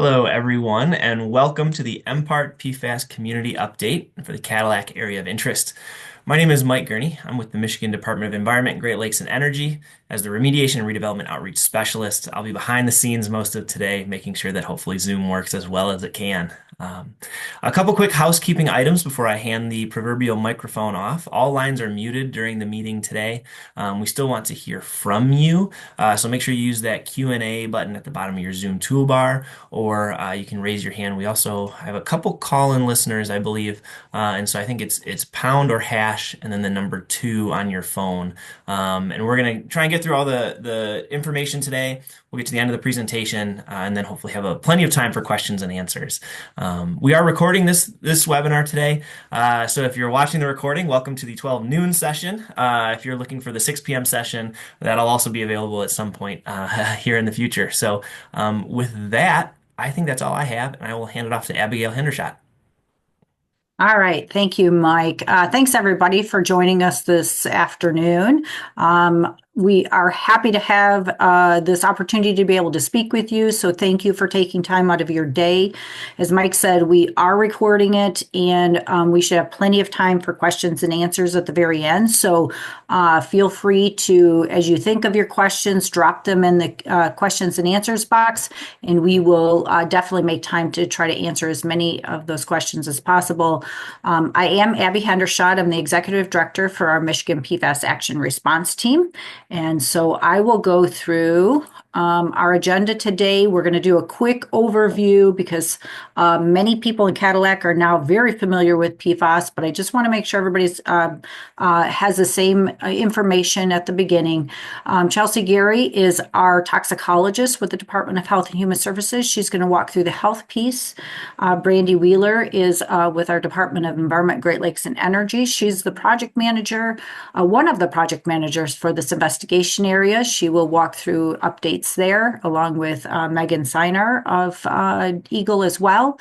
Hello, everyone, and welcome to the MPART PFAS Community Update for the Cadillac Area of Interest. My name is Mike Gurney. I'm with the Michigan Department of Environment, Great Lakes, and Energy. As the Remediation and Redevelopment Outreach Specialist, I'll be behind the scenes most of today, making sure that hopefully Zoom works as well as it can. Um, a couple quick housekeeping items before I hand the proverbial microphone off. All lines are muted during the meeting today. We still want to hear from you, so make sure you use that Q&A button at the bottom of your Zoom toolbar, or you can raise your hand. We also have a couple call-in listeners, I believe, and so I think it's pound or hash and then the number 2 on your phone. And we're gonna try and get through all the information today. We'll get to the end of the presentation, and then hopefully have plenty of time for questions and answers. We are recording this webinar today, so if you're watching the recording, welcome to the 12 noon session. If you're looking for the 6 p.m. session, that'll also be available at some point here in the future. So with that, I think that's all I have, and I will hand it off to Abigail Hendershot. All right. Thank you, Mike. Thanks, everybody, for joining us this afternoon. We are happy to have this opportunity to be able to speak with you. So thank you for taking time out of your day. As Mike said, we are recording it, and we should have plenty of time for questions and answers at the very end. So feel free to, as you think of your questions, drop them in the questions and answers box, and we will definitely make time to try to answer as many of those questions as possible. I am Abby Hendershot. I'm the Executive Director for our Michigan PFAS Action Response Team. And so I will go through our agenda today. We're going to do a quick overview because many people in Cadillac are now very familiar with PFAS, but I just want to make sure everybody's has the same information at the beginning. Chelsea Gary is our toxicologist with the Department of Health and Human Services. She's going to walk through the health piece. Brandy Wheeler is with our Department of Environment, Great Lakes, and Energy. She's the project manager, one of the project managers for this investigation area. She will walk through updates there, along with Megan Siner of Eagle as well.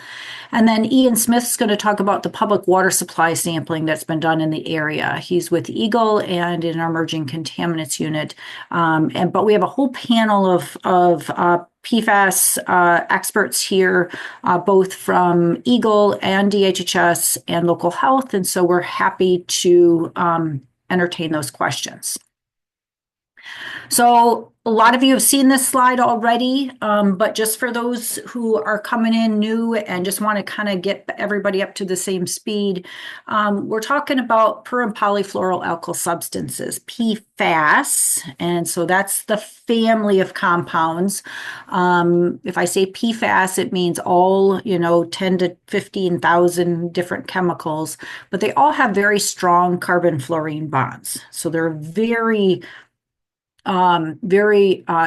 And then Ian Smith's going to talk about the public water supply sampling that's been done in the area. He's with Eagle and in our emerging contaminants unit. But we have a whole panel of PFAS experts here, both from Eagle and DHHS and local health. And so we're happy to entertain those questions. So a lot of you have seen this slide already, but just for those who are coming in new and just want to kind of get everybody up to the same speed, we're talking about per and polyfluoroalkyl substances, PFAS, and so that's the family of compounds. If I say PFAS, it means all, 10 to 15,000 different chemicals, but they all have very strong carbon-fluorine bonds. So they're very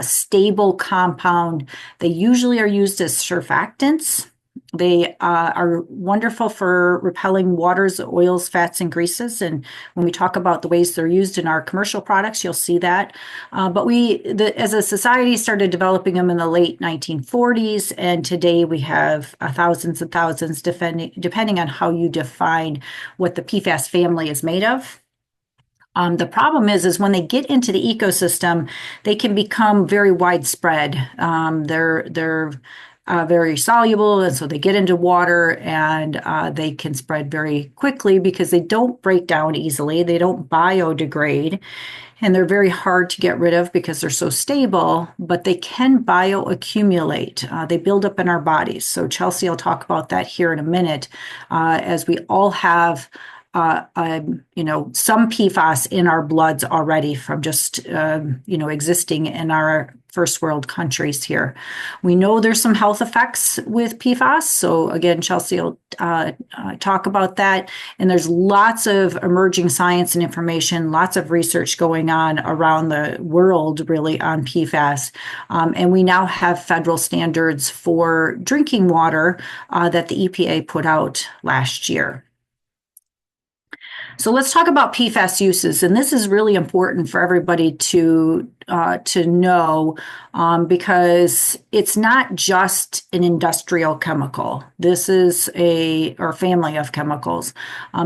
stable compound. They usually are used as surfactants. They are wonderful for repelling waters, oils, fats, and greases. And when we talk about the ways they're used in our commercial products, you'll see that. But as a society, started developing them in the late 1940s. And today we have thousands and thousands, depending on how you define what the PFAS family is made of. The problem is when they get into the ecosystem, they can become very widespread. They're very soluble, and so they get into water, and they can spread very quickly because they don't break down easily. They don't biodegrade, and they're very hard to get rid of because they're so stable, but they can bioaccumulate. They build up in our bodies. So Chelsea will talk about that here in a minute, as we all have some PFAS in our bloods already from just, existing in our first world countries here. We know there's some health effects with PFAS. So again, Chelsea will talk about that. And there's lots of emerging science and information, lots of research going on around the world really on PFAS. And we now have federal standards for drinking water that the EPA put out last year. So let's talk about PFAS uses, and this is really important for everybody to know because it's not just an industrial chemical. This is or family of chemicals.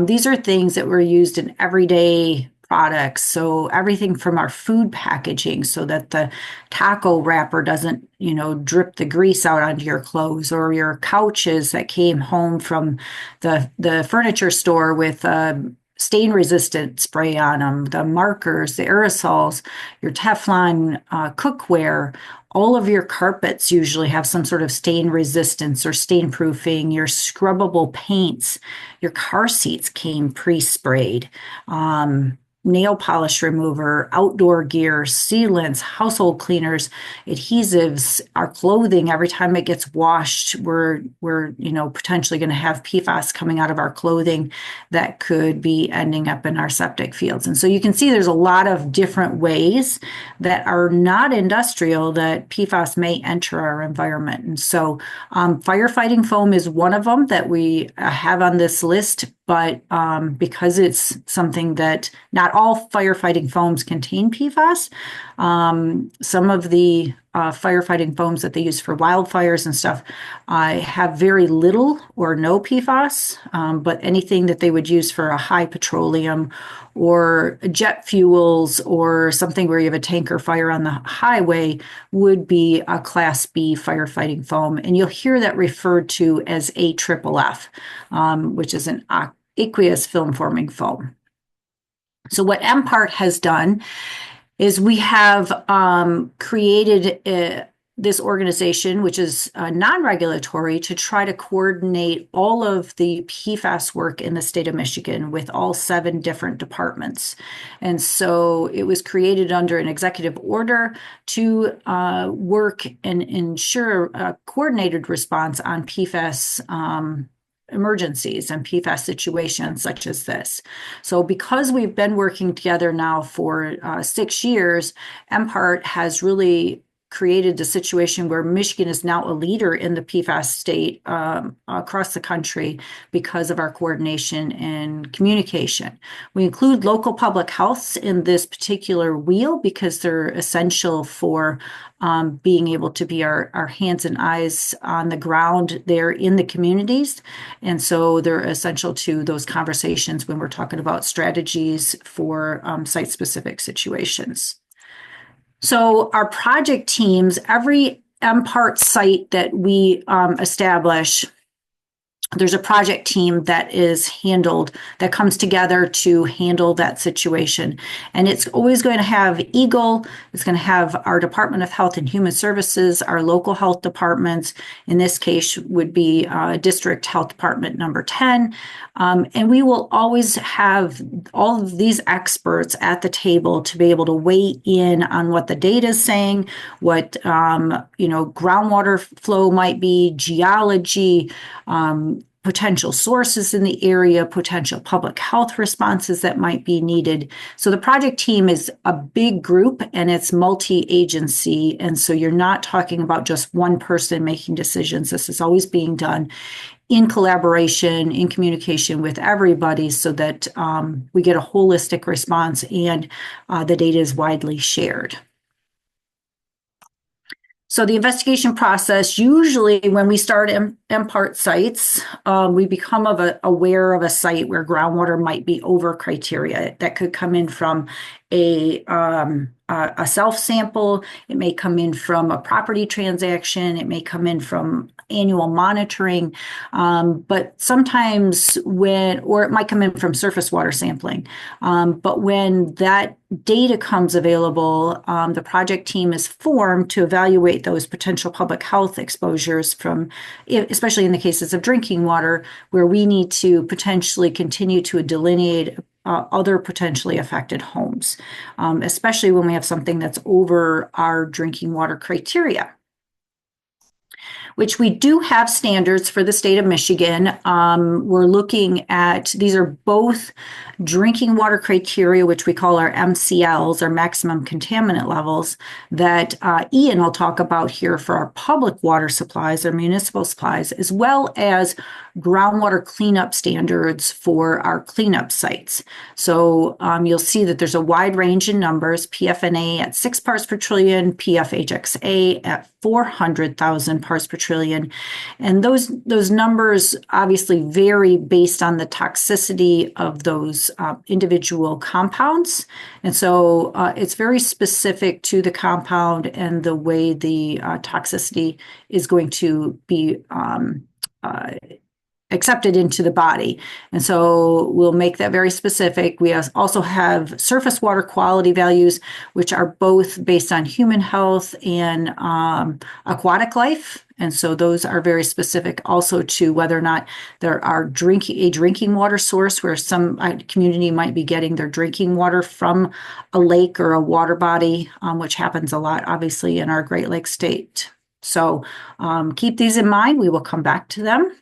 These are things that were used in everyday products. So everything from our food packaging so that the taco wrapper doesn't, drip the grease out onto your clothes, or your couches that came home from the furniture store with stain resistant spray on them, the markers, the aerosols, your Teflon cookware. All of your carpets usually have some sort of stain resistance or stain proofing. Your scrubbable paints, your car seats came pre-sprayed. Nail polish remover, outdoor gear, sealants, household cleaners, adhesives, our clothing. Every time it gets washed, we're potentially going to have PFAS coming out of our clothing that could be ending up in our septic fields. And so you can see there's a lot of different ways that are not industrial that PFAS may enter our environment. And so firefighting foam is one of them that we have on this list, but because it's something that not all firefighting foams contain PFAS, some of the firefighting foams that they use for wildfires and stuff have very little or no PFAS, but anything that they would use for a high petroleum or jet fuels or something where you have a tanker fire on the highway would be a Class B firefighting foam. And you'll hear that referred to as AFFF, which is an aqueous film forming foam. So what MPART has done is we have created this organization, which is non-regulatory, to try to coordinate all of the PFAS work in the state of Michigan with all 7 different departments. And so it was created under an executive order to work and ensure a coordinated response on PFAS emergencies and PFAS situations such as this. So because we've been working together now for 6 years, MPART has really created a situation where Michigan is now a leader in the PFAS state across the country because of our coordination and communication. We include local public health in this particular wheel because they're essential for being able to be our hands and eyes on the ground there in the communities. And so they're essential to those conversations when we're talking about strategies for site-specific situations. So our project teams, every MPART site that we establish, there's a project team that comes together to handle that situation. And it's always going to have EGLE, it's going to have our Department of Health and Human Services, our local health departments, in this case would be District Health Department number 10. And we will always have all of these experts at the table to be able to weigh in on what the data is saying, what groundwater flow might be, geology, potential sources in the area, potential public health responses that might be needed. So the project team is a big group and it's multi-agency. And so you're not talking about just one person making decisions. This is always being done in collaboration, in communication with everybody so that we get a holistic response and the data is widely shared. So the investigation process, usually when we start MPART sites, we become aware of a site where groundwater might be over criteria. That could come in from a self-sample, it may come in from a property transaction, it may come in from annual monitoring, but sometimes or it might come in from surface water sampling. But when that data comes available, the project team is formed to evaluate those potential public health exposures from, especially in the cases of drinking water, where we need to potentially continue to delineate other potentially affected homes, especially when we have something that's over our drinking water criteria, which we do have standards for the state of Michigan. We're looking at, these are both drinking water criteria, which we call our MCLs, our maximum contaminant levels, that Ian will talk about here for our public water supplies, our municipal supplies, as well as groundwater cleanup standards for our cleanup sites. So you'll see that there's a wide range in numbers, PFNA at 6 parts per trillion, PFHXA at 400,000 parts per trillion. And those numbers obviously vary based on the toxicity of those those individual compounds. And so it's very specific to the compound and the way the toxicity is going to be uh, accepted into the body. And so we'll make that very specific. We also have surface water quality values, which are both based on human health and aquatic life. And so those are very specific also to whether or not there are a drinking water source where some community might be getting their drinking water from a lake or a water body, which happens a lot, obviously, in our Great Lakes state. So keep these in mind. We will come back to them.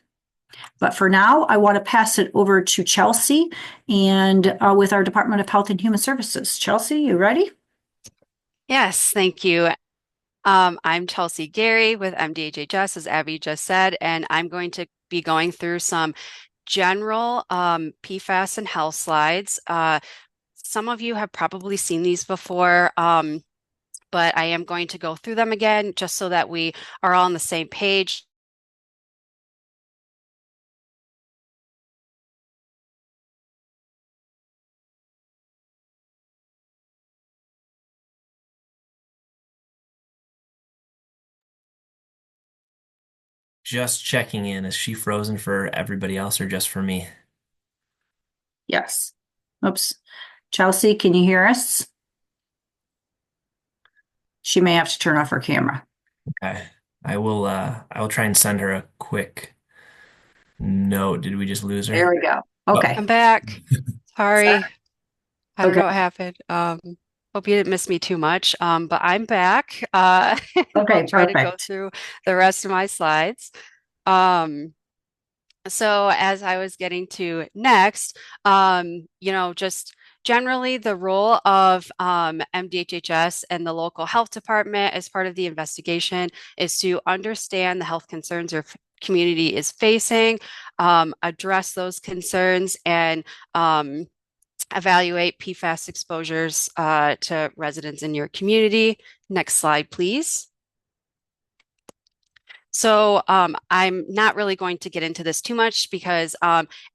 But for now, I want to pass it over to Chelsea and with our Department of Health and Human Services. Chelsea, you ready? Yes, thank you. I'm Chelsea Gary with MDHHS, as Abby just said, and I'm going to be going through some general PFAS and health slides. Some of you have probably seen these before, but I am going to go through them again just so that we are all on the same page. Just checking in. Is she frozen for everybody else or just for me? Yes. Oops. Chelsea, can you hear us? She may have to turn off her camera. Okay. I will try and send her a quick note. Did we just lose There her? we go. Oh, Okay. I'm back. Sorry. Sorry. I don't Okay. know what happened. Hope you didn't miss me too much. But I'm back. And I'll Okay, try to go perfect. through the rest of my slides. Um, So as I was getting to next, just generally the role of MDHHS and the local health department as part of the investigation is to understand the health concerns your community is facing, address those concerns, and evaluate PFAS exposures to residents in your community. Next slide, please. So I'm not really going to get into this too much because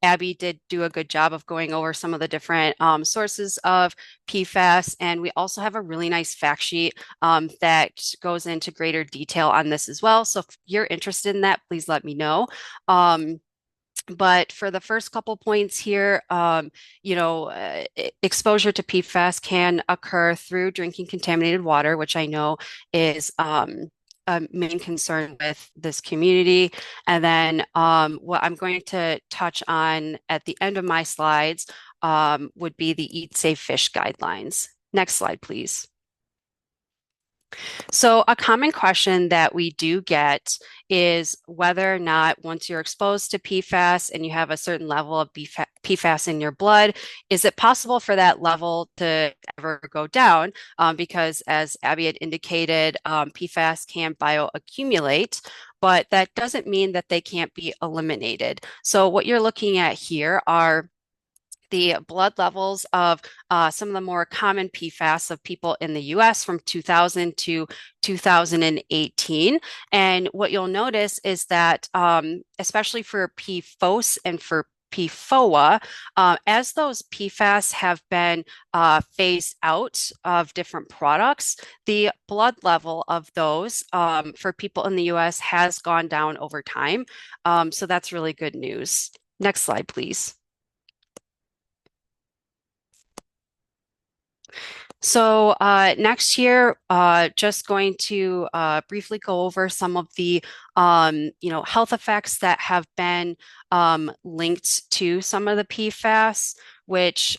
Abby did do a good job of going over some of the different sources of PFAS. And we also have a really nice fact sheet that goes into greater detail on this as well. So if you're interested in that, please let me know. But for the first couple points here, exposure to PFAS can occur through drinking contaminated water, which I know is a main concern with this community. And then what I'm going to touch on at the end of my slides would be the Eat Safe Fish guidelines. Next slide, please. So a common question that we do get is whether or not once you're exposed to PFAS and you have a certain level of PFAS in your blood, is it possible for that level to ever go down? Because as Abby had indicated, PFAS can bioaccumulate, but that doesn't mean that they can't be eliminated. So what you're looking at here are the blood levels of some of the more common PFAS of people in the US from 2000 to 2018. And what you'll notice is that, especially for PFOS and for PFOA, as those PFAS have been phased out of different products, the blood level of those for people in the US has gone down over time. So that's really good news. Next slide, please. So next year, just going to briefly go over some of the health effects that have been linked to some of the PFAS, which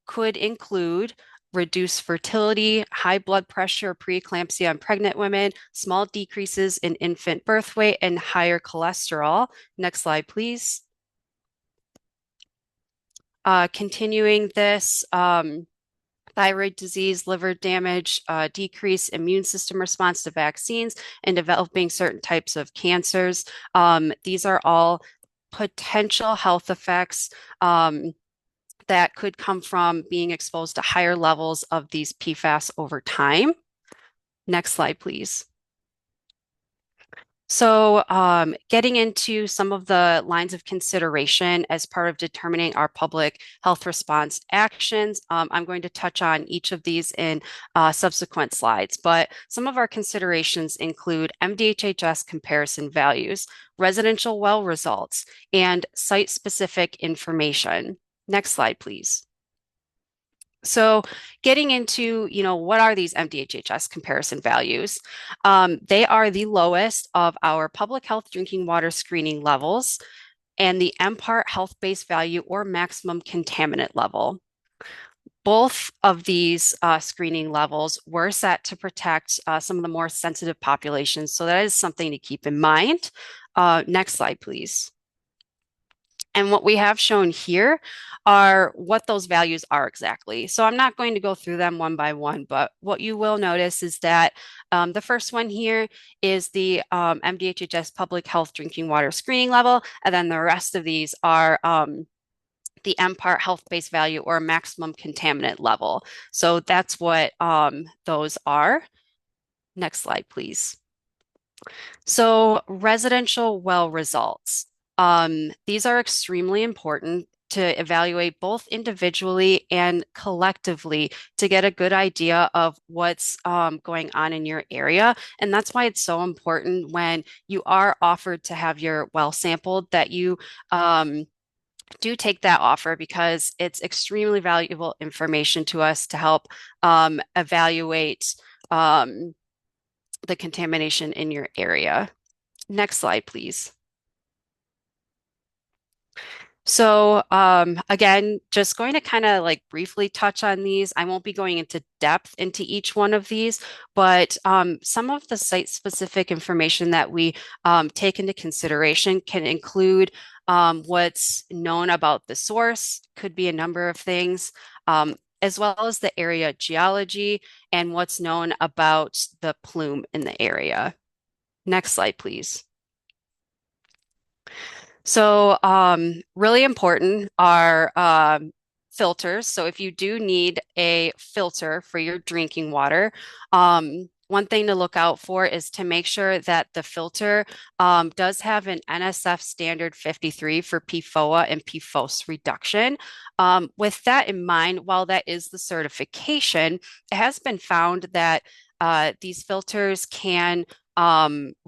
could include reduced fertility, high blood pressure, preeclampsia in pregnant women, small decreases in infant birth weight, and higher cholesterol. Next slide, please. Continuing this, thyroid disease, liver damage, decreased immune system response to vaccines, and developing certain types of cancers. These are all potential health effects that could come from being exposed to higher levels of these PFAS over time. Next slide, please. So, getting into some of the lines of consideration as part of determining our public health response actions, I'm going to touch on each of these in subsequent slides. But some of our considerations include MDHHS comparison values, residential well results, and site-specific information. Next slide, please. So getting into, what are these MDHHS comparison values? They are the lowest of our public health drinking water screening levels and the MPART health-based value or maximum contaminant level. Both of these screening levels were set to protect some of the more sensitive populations. So that is something to keep in mind. Next slide, please. And what we have shown here are what those values are exactly. So I'm not going to go through them one by one, but what you will notice is that the first one here is the MDHHS public health drinking water screening level. And then the rest of these are the MPART health-based value or maximum contaminant level. So that's what those are. Next slide, please. So residential well results. These are extremely important to evaluate both individually and collectively to get a good idea of what's going on in your area. And that's why it's so important when you are offered to have your well sampled that you do take that offer because it's extremely valuable information to us to help evaluate the contamination in your area. Next slide, please. So again, just going to kind of like briefly touch on these. I won't be going into depth into each one of these, but some of the site-specific information that we take into consideration can include what's known about the source, could be a number of things, as well as the area geology and what's known about the plume in the area. Next slide, please. So, really important are filters. So, if you do need a filter for your drinking water, one thing to look out for is to make sure that the filter does have an NSF standard 53 for PFOA and PFOS reduction. With that in mind, while that is the certification, it has been found that these filters can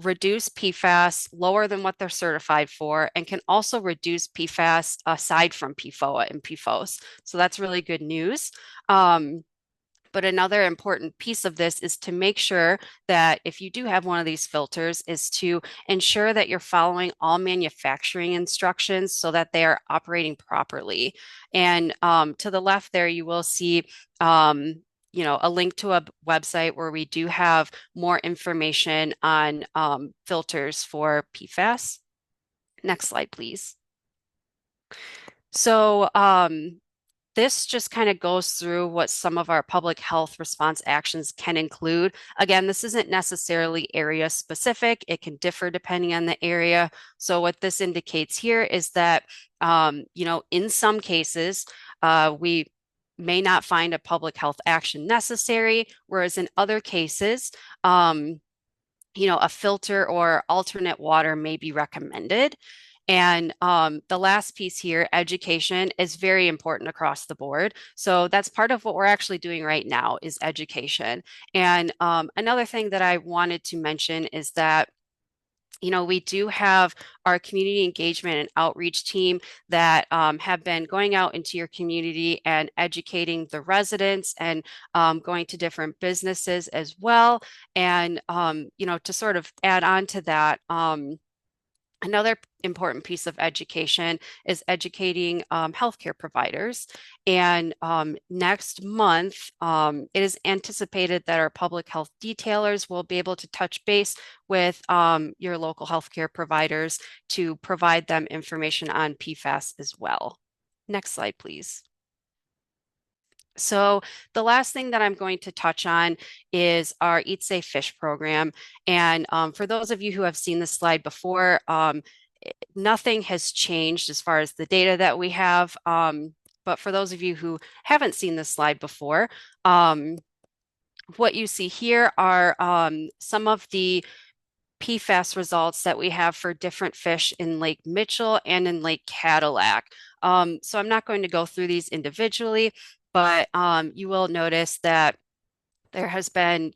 reduce PFAS lower than what they're certified for, and can also reduce PFAS aside from PFOA and PFOS. So that's really good news. But another important piece of this is to make sure that if you do have one of these filters, is to ensure that you're following all manufacturing instructions so that they are operating properly. And to the left there, you will see a link to a website where we do have more information on filters for PFAS. Next slide, please. So this just kind of goes through what some of our public health response actions can include. Again, this isn't necessarily area specific. It can differ depending on the area. So what this indicates here is that, in some cases, we may not find a public health action necessary, whereas in other cases, a filter or alternate water may be recommended. And the last piece here, education, is very important across the board. So that's part of what we're actually doing right now is education. And another thing that I wanted to mention is that we do have our community engagement and outreach team that have been going out into your community and educating the residents and going to different businesses as well. And, to sort of add on to that, another important piece of education is educating healthcare providers. And next month, it is anticipated that our public health detailers will be able to touch base with your local healthcare providers to provide them information on PFAS as well. Next slide, please. So the last thing that I'm going to touch on is our Eat Safe Fish program. And for those of you who have seen this slide before, nothing has changed as far as the data that we have. But for those of you who haven't seen this slide before, what you see here are some of the PFAS results that we have for different fish in Lake Mitchell and in Lake Cadillac. So I'm not going to go through these individually, but you will notice that there has been,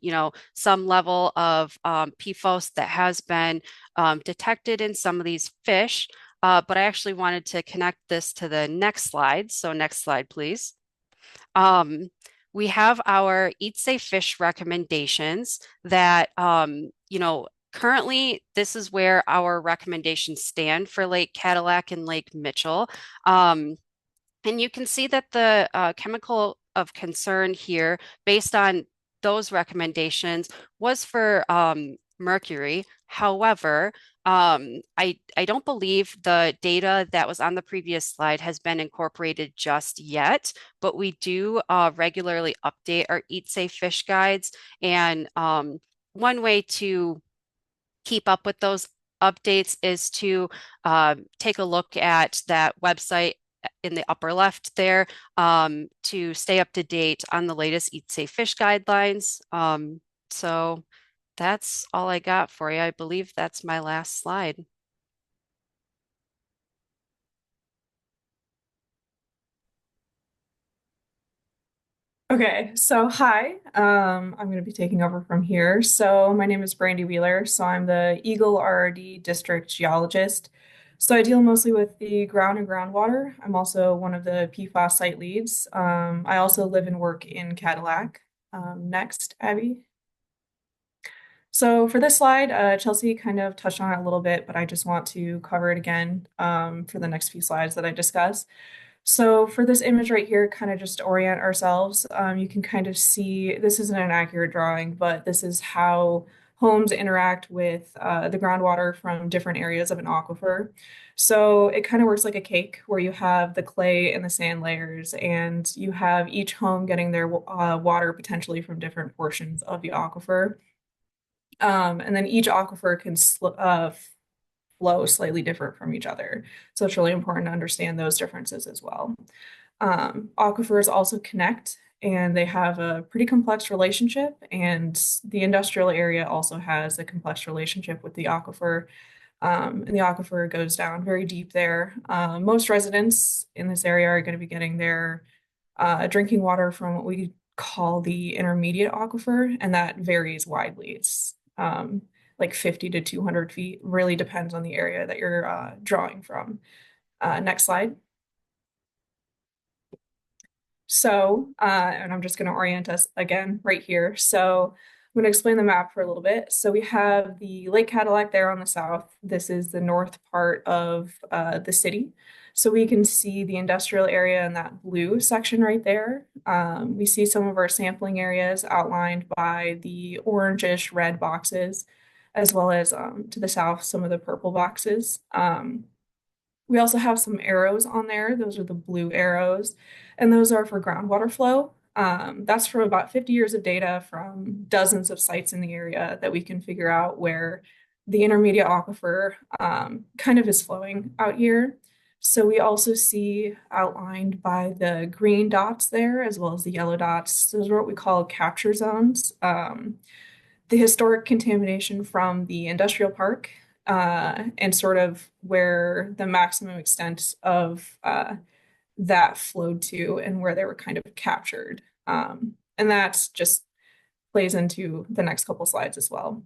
some level of PFOS that has been detected in some of these fish. But I actually wanted to connect this to the next slide. So next slide, please. Um, we have our Eat Safe Fish recommendations that, currently this is where our recommendations stand for Lake Cadillac and Lake Mitchell. And you can see that the chemical of concern here, based on those recommendations, was for mercury. However, I don't believe the data that was on the previous slide has been incorporated just yet, but we do regularly update our Eat Safe Fish guides. And one way to keep up with those updates is to take a look at that website in the upper left there to stay up to date on the latest Eat Safe Fish guidelines. So that's all I got for you. I believe that's my last slide. Okay, so hi, I'm going to be taking over from here. So my name is Brandy Wheeler. So I'm the Eagle RRD District Geologist. So I deal mostly with the ground and groundwater. I'm also one of the PFAS site leads. I also live and work in Cadillac. Next, Abby. So for this slide, Chelsea kind of touched on it a little bit, but I just want to cover it again for the next few slides that I discuss. So for this image right here, kind of just to orient ourselves, you can kind of see, this isn't an accurate drawing, but this is how homes interact with the groundwater from different areas of an aquifer. So it kind of works like a cake where you have the clay and the sand layers, and you have each home getting their water potentially from different portions of the aquifer. And then each aquifer can flow slightly different from each other. So it's really important to understand those differences as well. Aquifers also connect and they have a pretty complex relationship, and the industrial area also has a complex relationship with the aquifer. And the aquifer goes down very deep there. Most residents in this area are going to be getting their drinking water from what we call the intermediate aquifer, and that varies widely. It's like 50 to 200 feet, really depends on the area that you're drawing from. Next slide. So, and I'm just going to orient us again right here. So I'm going to explain the map for a little bit. So we have the Lake Cadillac there on the south. This is the north part of the city. So we can see the industrial area in that blue section right there. We see some of our sampling areas outlined by the orangish red boxes, as well as to the south, some of the purple boxes. We also have some arrows on there. Those are the blue arrows, and those are for groundwater flow. That's from about 50 years of data from dozens of sites in the area that we can figure out where the intermediate aquifer kind of is flowing out here. So we also see outlined by the green dots there, as well as the yellow dots. Those are what we call capture zones. The historic contamination from the industrial park and sort of where the maximum extent of that flowed to and where they were kind of captured. And that just plays into the next couple slides as well.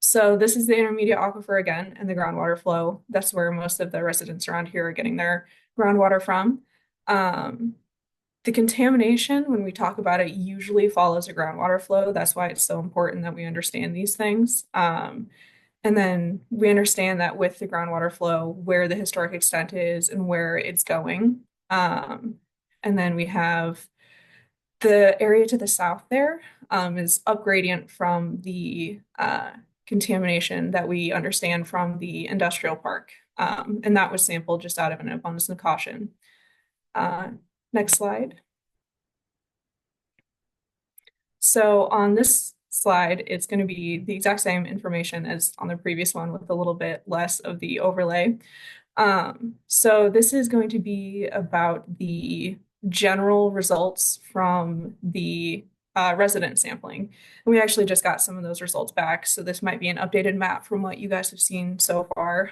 So this is the intermediate aquifer again and the groundwater flow. That's where most of the residents around here are getting their groundwater from. The contamination, when we talk about it, usually follows a groundwater flow. That's why it's so important that we understand these things. And then we understand that with the groundwater flow, where the historic extent is and where it's going. And then we have the area to the south there is up gradient from the contamination that we understand from the industrial park. And that was sampled just out of an abundance of caution. Next slide. So on this slide, it's going to be the exact same information as on the previous one with a little bit less of the overlay. So this is going to be about the general results from the resident sampling. And we actually just got some of those results back, so this might be an updated map from what you guys have seen so far.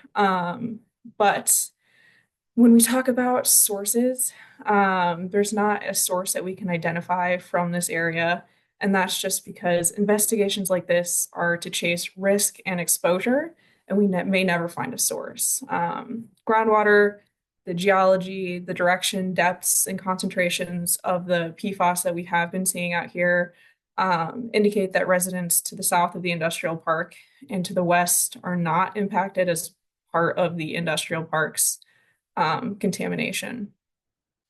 But when we talk about sources, there's not a source that we can identify from this area. And that's just because investigations like this are to chase risk and exposure, and we may never find a source. Groundwater, the geology, the direction, depths, and concentrations of the PFAS that we have been seeing out here indicate that residents to the south of the industrial park and to the west are not impacted as part of the industrial park's contamination.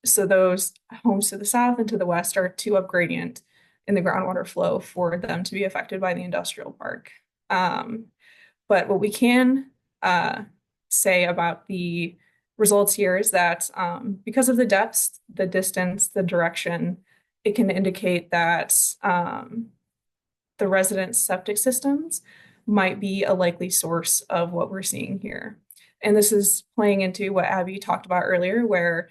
So those homes to the south and to the west are too up gradient in the groundwater flow for them to be affected by the industrial park. But what we can say about the results here is that because of the depths, the distance, the direction, it can indicate that the residents' septic systems might be a likely source of what we're seeing here. And this is playing into what Abby talked about earlier, where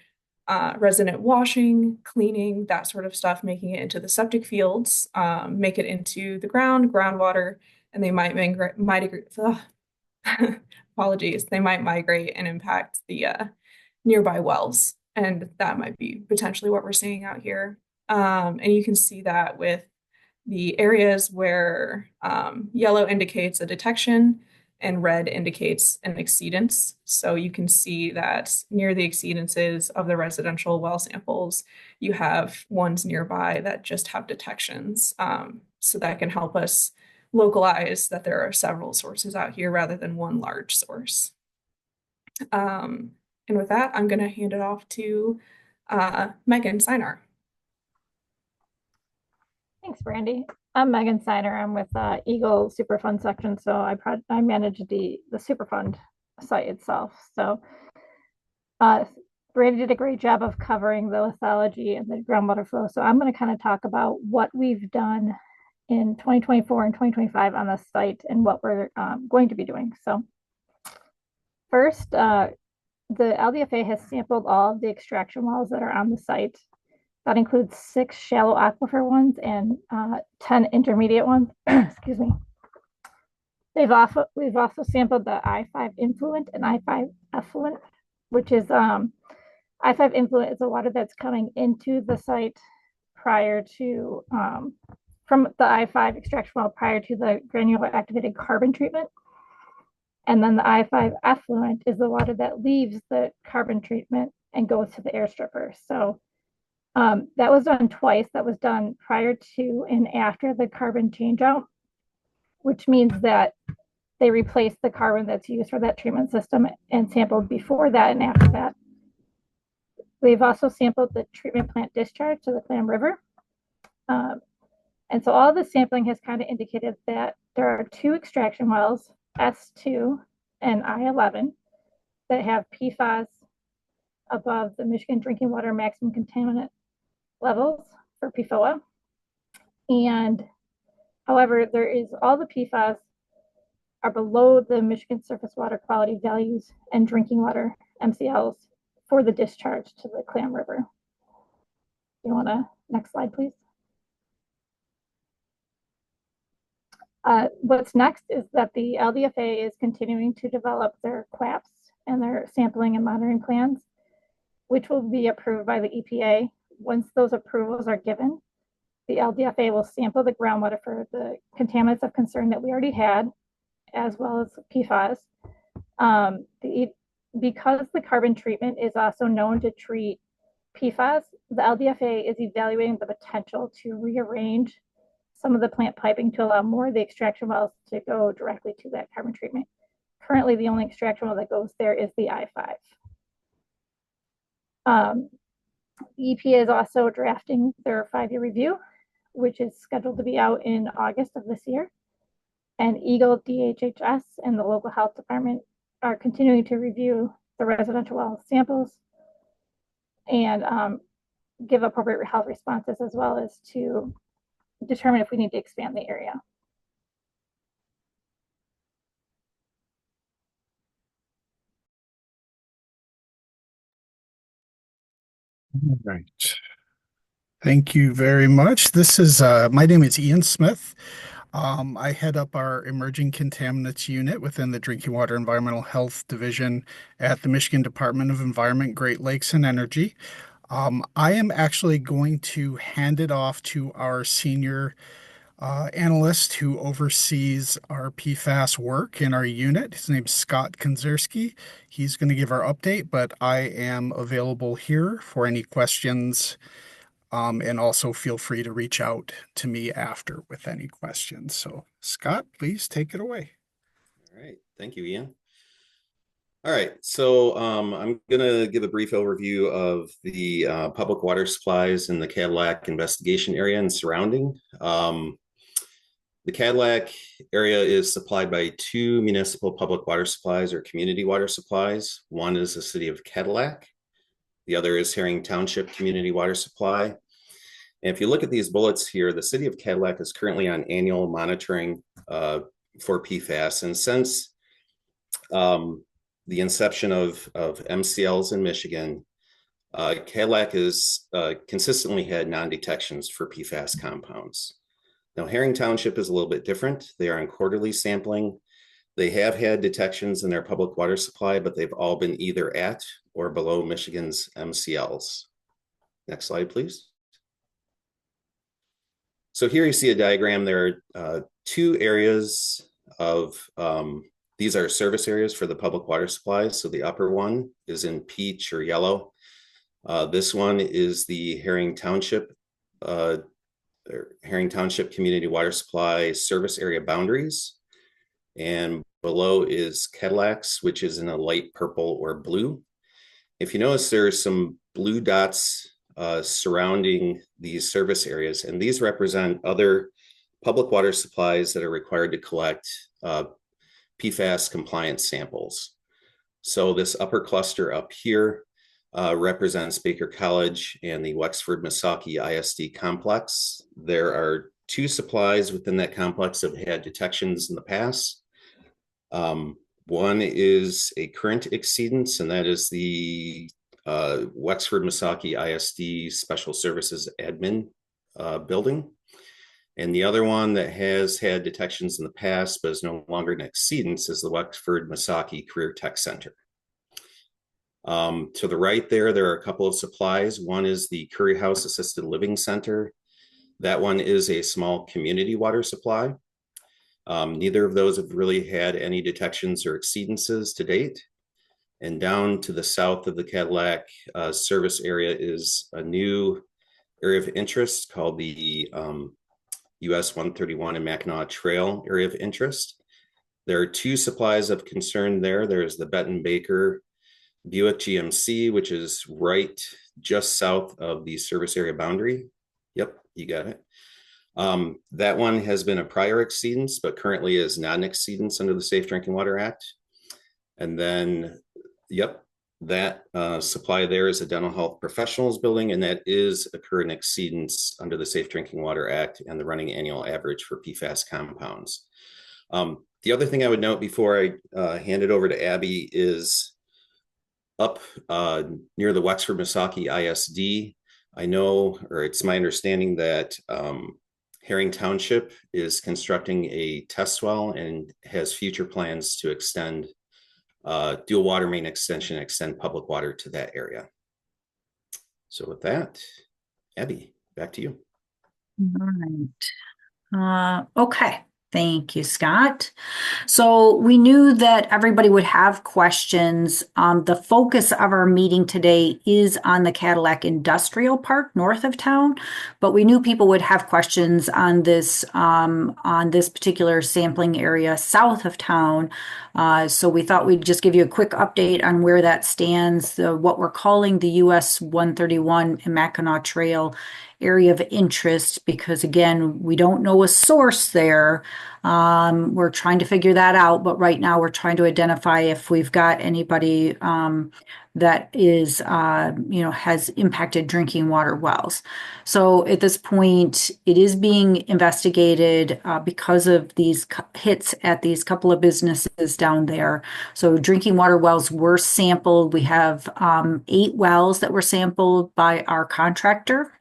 resident washing, cleaning, that sort of stuff, making it into the septic fields, make it into the groundwater, and they might migrate, apologies, they might migrate and impact the nearby wells. And that might be potentially what we're seeing out here. And you can see that with the areas where yellow indicates a detection and red indicates an exceedance. So you can see that near the exceedances of the residential well samples, you have ones nearby that just have detections. So that can help us localize that there are several sources out here rather than one large source. And with that, I'm going to hand it off to Megan Sinar. Thanks, Brandy. I'm Megan Siner. I'm with Eagle Superfund section, so I manage the Superfund site itself. So Brandy did a great job of covering the lithology and the groundwater flow. So I'm going to kind of talk about what we've done in 2024 and 2025 on the site and what we're going to be doing. So first, the LDFA has sampled all of the extraction wells that are on the site. That includes 6 shallow aquifer ones and 10 intermediate ones. Excuse me. We've also sampled the I5 influent and I5 effluent, which is I5 influent is the water that's coming into the site prior to from the I5 extraction well prior to the granular activated carbon treatment. And then the I5 effluent is the water that leaves the carbon treatment and goes to the air stripper. So that was done twice. That was done prior to and after the carbon changeout, which means that they replaced the carbon that's used for that treatment system and sampled before that and after that. We've also sampled the treatment plant discharge to the Clam River. And so all the sampling has kind of indicated that there are 2 extraction wells, S2 and I11, that have PFAS above the Michigan drinking water maximum contaminant levels for PFOA. And however, all the PFAS are below the Michigan surface water quality values and drinking water MCLs for the discharge to the Clam River. You want to, next slide, please. What's next is that the LDFA is continuing to develop their QAPs and their sampling and monitoring plans, which will be approved by the EPA. Once those approvals are given, the LDFA will sample the groundwater for the contaminants of concern that we already had, as well as PFAS. Because the carbon treatment is also known to treat PFAS, the LDFA is evaluating the potential to rearrange some of the plant piping to allow more of the extraction wells to go directly to that carbon treatment. Currently, the only extraction well that goes there is the I5. The EPA is also drafting their 5-year review, which is scheduled to be out in August of this year. And Eagle, DHHS, and the local health department are continuing to review the residential well samples and give appropriate health responses, as well as to determine if we need to expand the area. Right. Thank you very much. This is my name is Ian Smith. I head up our emerging contaminants unit within the Drinking Water Environmental Health Division at the Michigan Department of Environment, Great Lakes and Energy. I am actually going to hand it off to our senior analyst who oversees our PFAS work in our unit. His name's Scott Konzerski. He's going to give our update, but I am available here for any questions. And also feel free to reach out to me after with any questions. So, Scott, please take it away. All right. Thank you, Ian. All right. So I'm going to give a brief overview of the public water supplies in the Cadillac investigation area and surrounding. The Cadillac area is supplied by two municipal public water supplies or community water supplies. One is the city of Cadillac. The other is Herring Township Community Water Supply. And if you look at these bullets here, the city of Cadillac is currently on annual monitoring for PFAS. And since the inception of MCLs in Michigan, Cadillac has consistently had non-detections for PFAS compounds. Now, Herring Township is a little bit different. They are on quarterly sampling. They have had detections in their public water supply, but they've all been either at or below Michigan's MCLs. Next slide, please. So here you see a diagram. There are two areas of, these are service areas for the public water supplies. So the upper one is in peach or yellow. This one is the Herring Township Community Water Supply service area boundaries. And below is Cadillac's, which is in a light purple or blue. If you notice, there are some blue dots surrounding these service areas, and these represent other public water supplies that are required to collect PFAS compliance samples. So this upper cluster up here represents Baker College and the Wexford-Missaukee ISD complex. There are two supplies within that complex that have had detections in the past. One is a current exceedance, and that is the Wexford-Missaukee ISD Special Services Admin building. And the other one that has had detections in the past but is no longer an exceedance is the Wexford-Missaukee Career Tech Center. To the right there are a couple of supplies. One is the Curry House Assisted Living Center. That one is a small community water supply. Neither of those have really had any detections or exceedances to date. And down to the south of the Cadillac service area is a new area of interest called the US 131 and Mackinac Trail area of interest. There are two supplies of concern there. There's the Benton Baker Buick GMC, which is right just south of the service area boundary. Yep, you got it. That one has been a prior exceedance, but currently is not an exceedance under the Safe Drinking Water Act. And then, yep, that supply there is a dental health professionals building, and that is a current exceedance under the Safe Drinking Water Act and the running annual average for PFAS compounds. The other thing I would note before I hand it over to Abby is up near the Wexford-Missaukee ISD. I know, or it's my understanding that Herring Township is constructing a test well and has future plans to extend dual water main extension, extend public water to that area. So with that, Abby, back to you. All right. Okay. Thank you, Scott. So we knew that everybody would have questions. The focus of our meeting today is on the Cadillac Industrial Park north of town, but we knew people would have questions on this particular sampling area south of town. So we thought we'd just give you a quick update on where that stands, what we're calling the US 131 and Mackinac Trail area of interest, because again, we don't know a source there. We're trying to figure that out, but right now we're trying to identify if we've got anybody that is, has impacted drinking water wells. So at this point, it is being investigated because of these hits at these couple of businesses down there. So drinking water wells were sampled. We have 8 wells that were sampled by our contractor.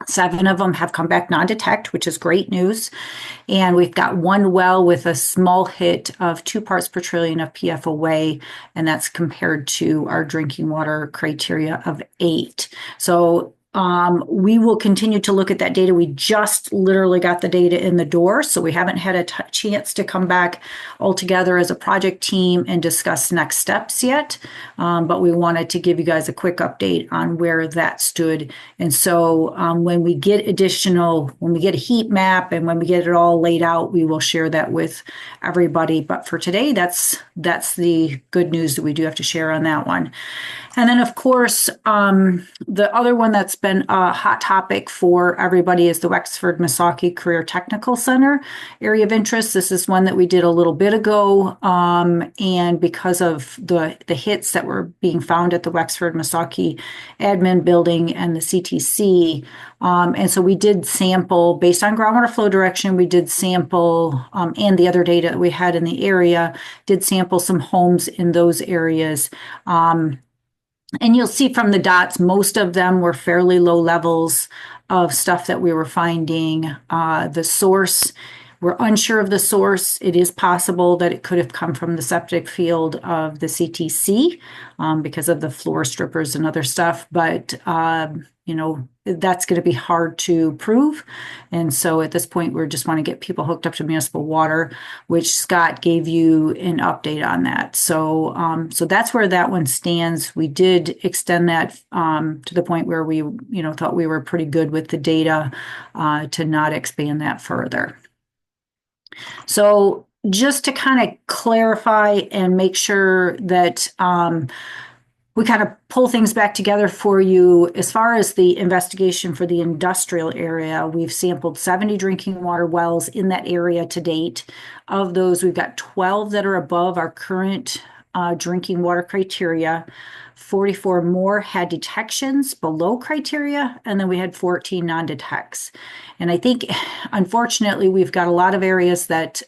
7 of them have come back non-detect, which is great news. And we've got one well with a small hit of 2 parts per trillion of PFOA, and that's compared to our drinking water criteria of 8. So we will continue to look at that data. We just literally got the data in the door, so we haven't had a chance to come back all together as a project team and discuss next steps yet. But we wanted to give you guys a quick update on where that stood. And so when we get a heat map and when we get it all laid out, we will share that with everybody. But for today, that's the good news that we do have to share on that one. And then, of course, the other one that's been a hot topic for everybody is the Wexford-Missaukee Career Technical Center area of interest. This is one that we did a little bit ago, and because of the hits that were being found at the Wexford-Missaukee admin building and the CTC, and so we did sample based on groundwater flow direction. We did sample, and the other data that we had in the area, did sample some homes in those areas. And you'll see from the dots, most of them were fairly low levels of stuff that we were finding. The source, we're unsure of the source. It is possible that it could have come from the septic field of the CTC because of the floor strippers and other stuff. But, that's going to be hard to prove. And so at this point, we just want to get people hooked up to municipal water, which Scott gave you an update on that. So that's where that one stands. We did extend that to the point where we, thought we were pretty good with the data to not expand that further. So just to kind of clarify and make sure that we kind of pull things back together for you. As far as the investigation for the industrial area, we've sampled 70 drinking water wells in that area to date. Of those, we've got 12 that are above our current drinking water criteria. 44 more had detections below criteria, and then we had 14 non-detects. And I think, unfortunately, we've got a lot of areas that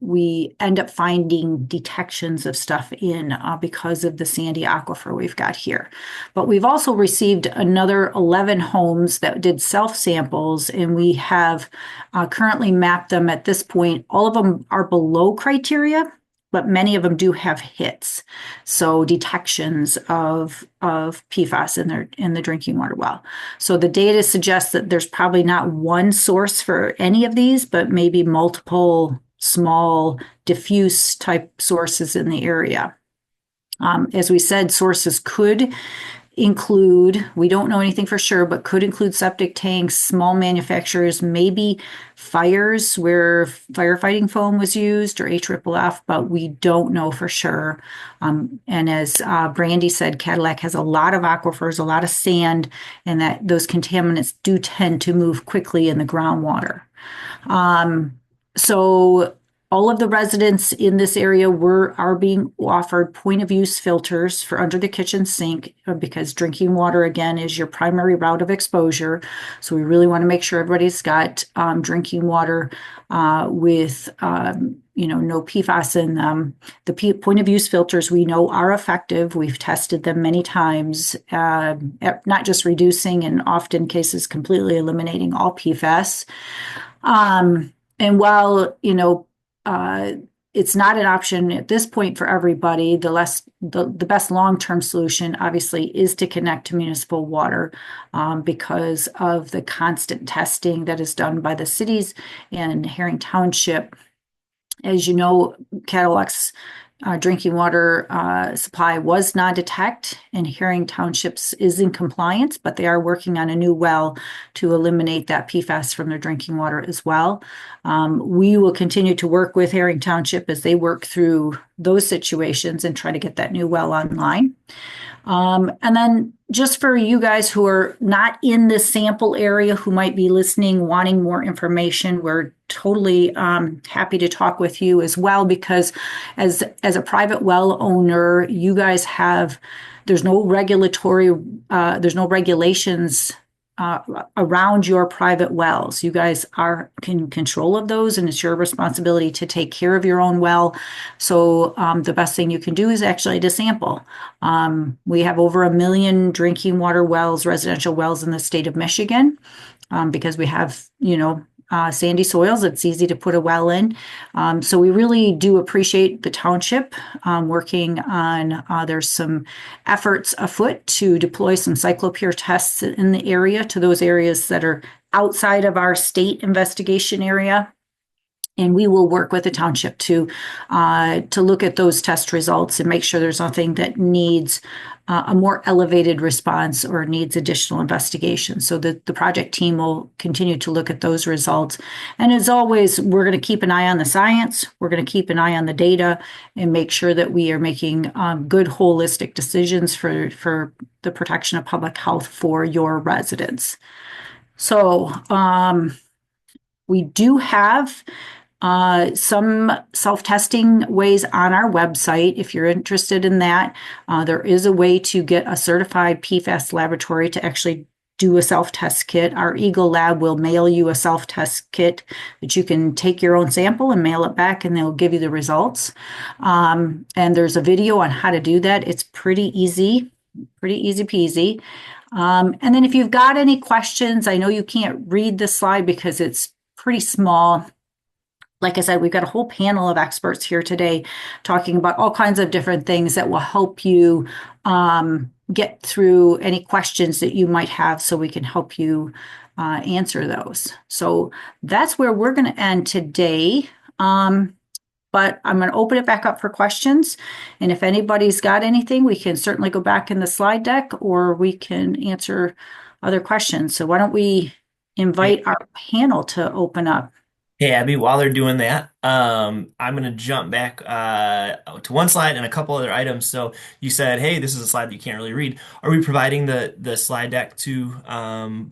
we end up finding detections of stuff in because of the sandy aquifer we've got here. But we've also received another 11 homes that did self-samples, and we have currently mapped them at this point. All of them are below criteria, but many of them do have hits. So detections of PFAS in the drinking water well. So the data suggests that there's probably not one source for any of these, but maybe multiple small diffuse type sources in the area. As we said, sources could include, we don't know anything for sure, but could include septic tanks, small manufacturers, maybe fires where firefighting foam was used or AFFF, but we don't know for sure. And as Brandy said, Cadillac has a lot of aquifers, a lot of sand, and that those contaminants do tend to move quickly in the groundwater. So all of the residents in this area are being offered point of use filters for under the kitchen sink because drinking water, again, is your primary route of exposure. So we really want to make sure everybody's got drinking water with no PFAS in them. The point of use filters we know are effective. We've tested them many times, at not just reducing and often cases completely eliminating all PFAS. And while, it's not an option at this point for everybody, the best long-term solution, obviously, is to connect to municipal water because of the constant testing that is done by the cities and Herring Township. As you know, Cadillac's drinking water supply was non-detect, and Herring Townships is in compliance, but they are working on a new well to eliminate that PFAS from their drinking water as well. We will continue to work with Herring Township as they work through those situations and try to get that new well online. And then just for you guys who are not in this sample area, who might be listening, wanting more information, we're totally happy to talk with you as well, because as a private well owner, you guys there's no regulations around your private wells. You guys are in control of those, and it's your responsibility to take care of your own well. So the best thing you can do is actually to sample. We have over 1 million drinking water wells, residential wells in the state of Michigan, because we have, sandy soils. It's easy to put a well in. So we really do appreciate the township working on, there's some efforts afoot to deploy some cyclopure tests in the area to those areas that are outside of our state investigation area. And we will work with the township to look at those test results and make sure there's nothing that needs a more elevated response or needs additional investigation. So that the project team will continue to look at those results. And as always, we're going to keep an eye on the science. We're going to keep an eye on the data and make sure that we are making good holistic decisions for the protection of public health for your residents. So we do have some self-testing ways on our website. If you're interested in that, there is a way to get a certified PFAS laboratory to actually do a self-test kit. Our Eagle Lab will mail you a self-test kit that you can take your own sample and mail it back, and they'll give you the results. And there's a video on how to do that. It's pretty easy peasy. And then if you've got any questions, I know you can't read the slide because it's pretty small. Like I said, we've got a whole panel of experts here today talking about all kinds of different things that will help you get through any questions that you might have so we can help you answer those. So that's where we're going to end today. But I'm going to open it back up for questions. And if anybody's got anything, we can certainly go back in the slide deck or we can answer other questions. So why don't we invite our panel to open up? Hey, Abby, while they're doing that, I'm going to jump back to one slide and a couple other items. So you said, hey, this is a slide that you can't really read. Are we providing the slide deck to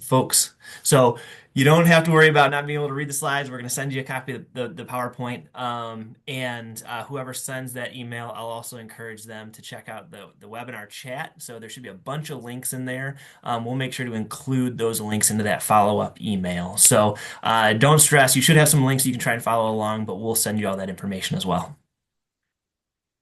folks? So you don't have to worry about not being able to read the slides. We're going to send you a copy of the PowerPoint. And whoever sends that email, I'll also encourage them to check out the webinar chat. So there should be a bunch of links in there. We'll make sure to include those links into that follow-up email. So don't stress. You should have some links you can try and follow along, but we'll send you all that information as well.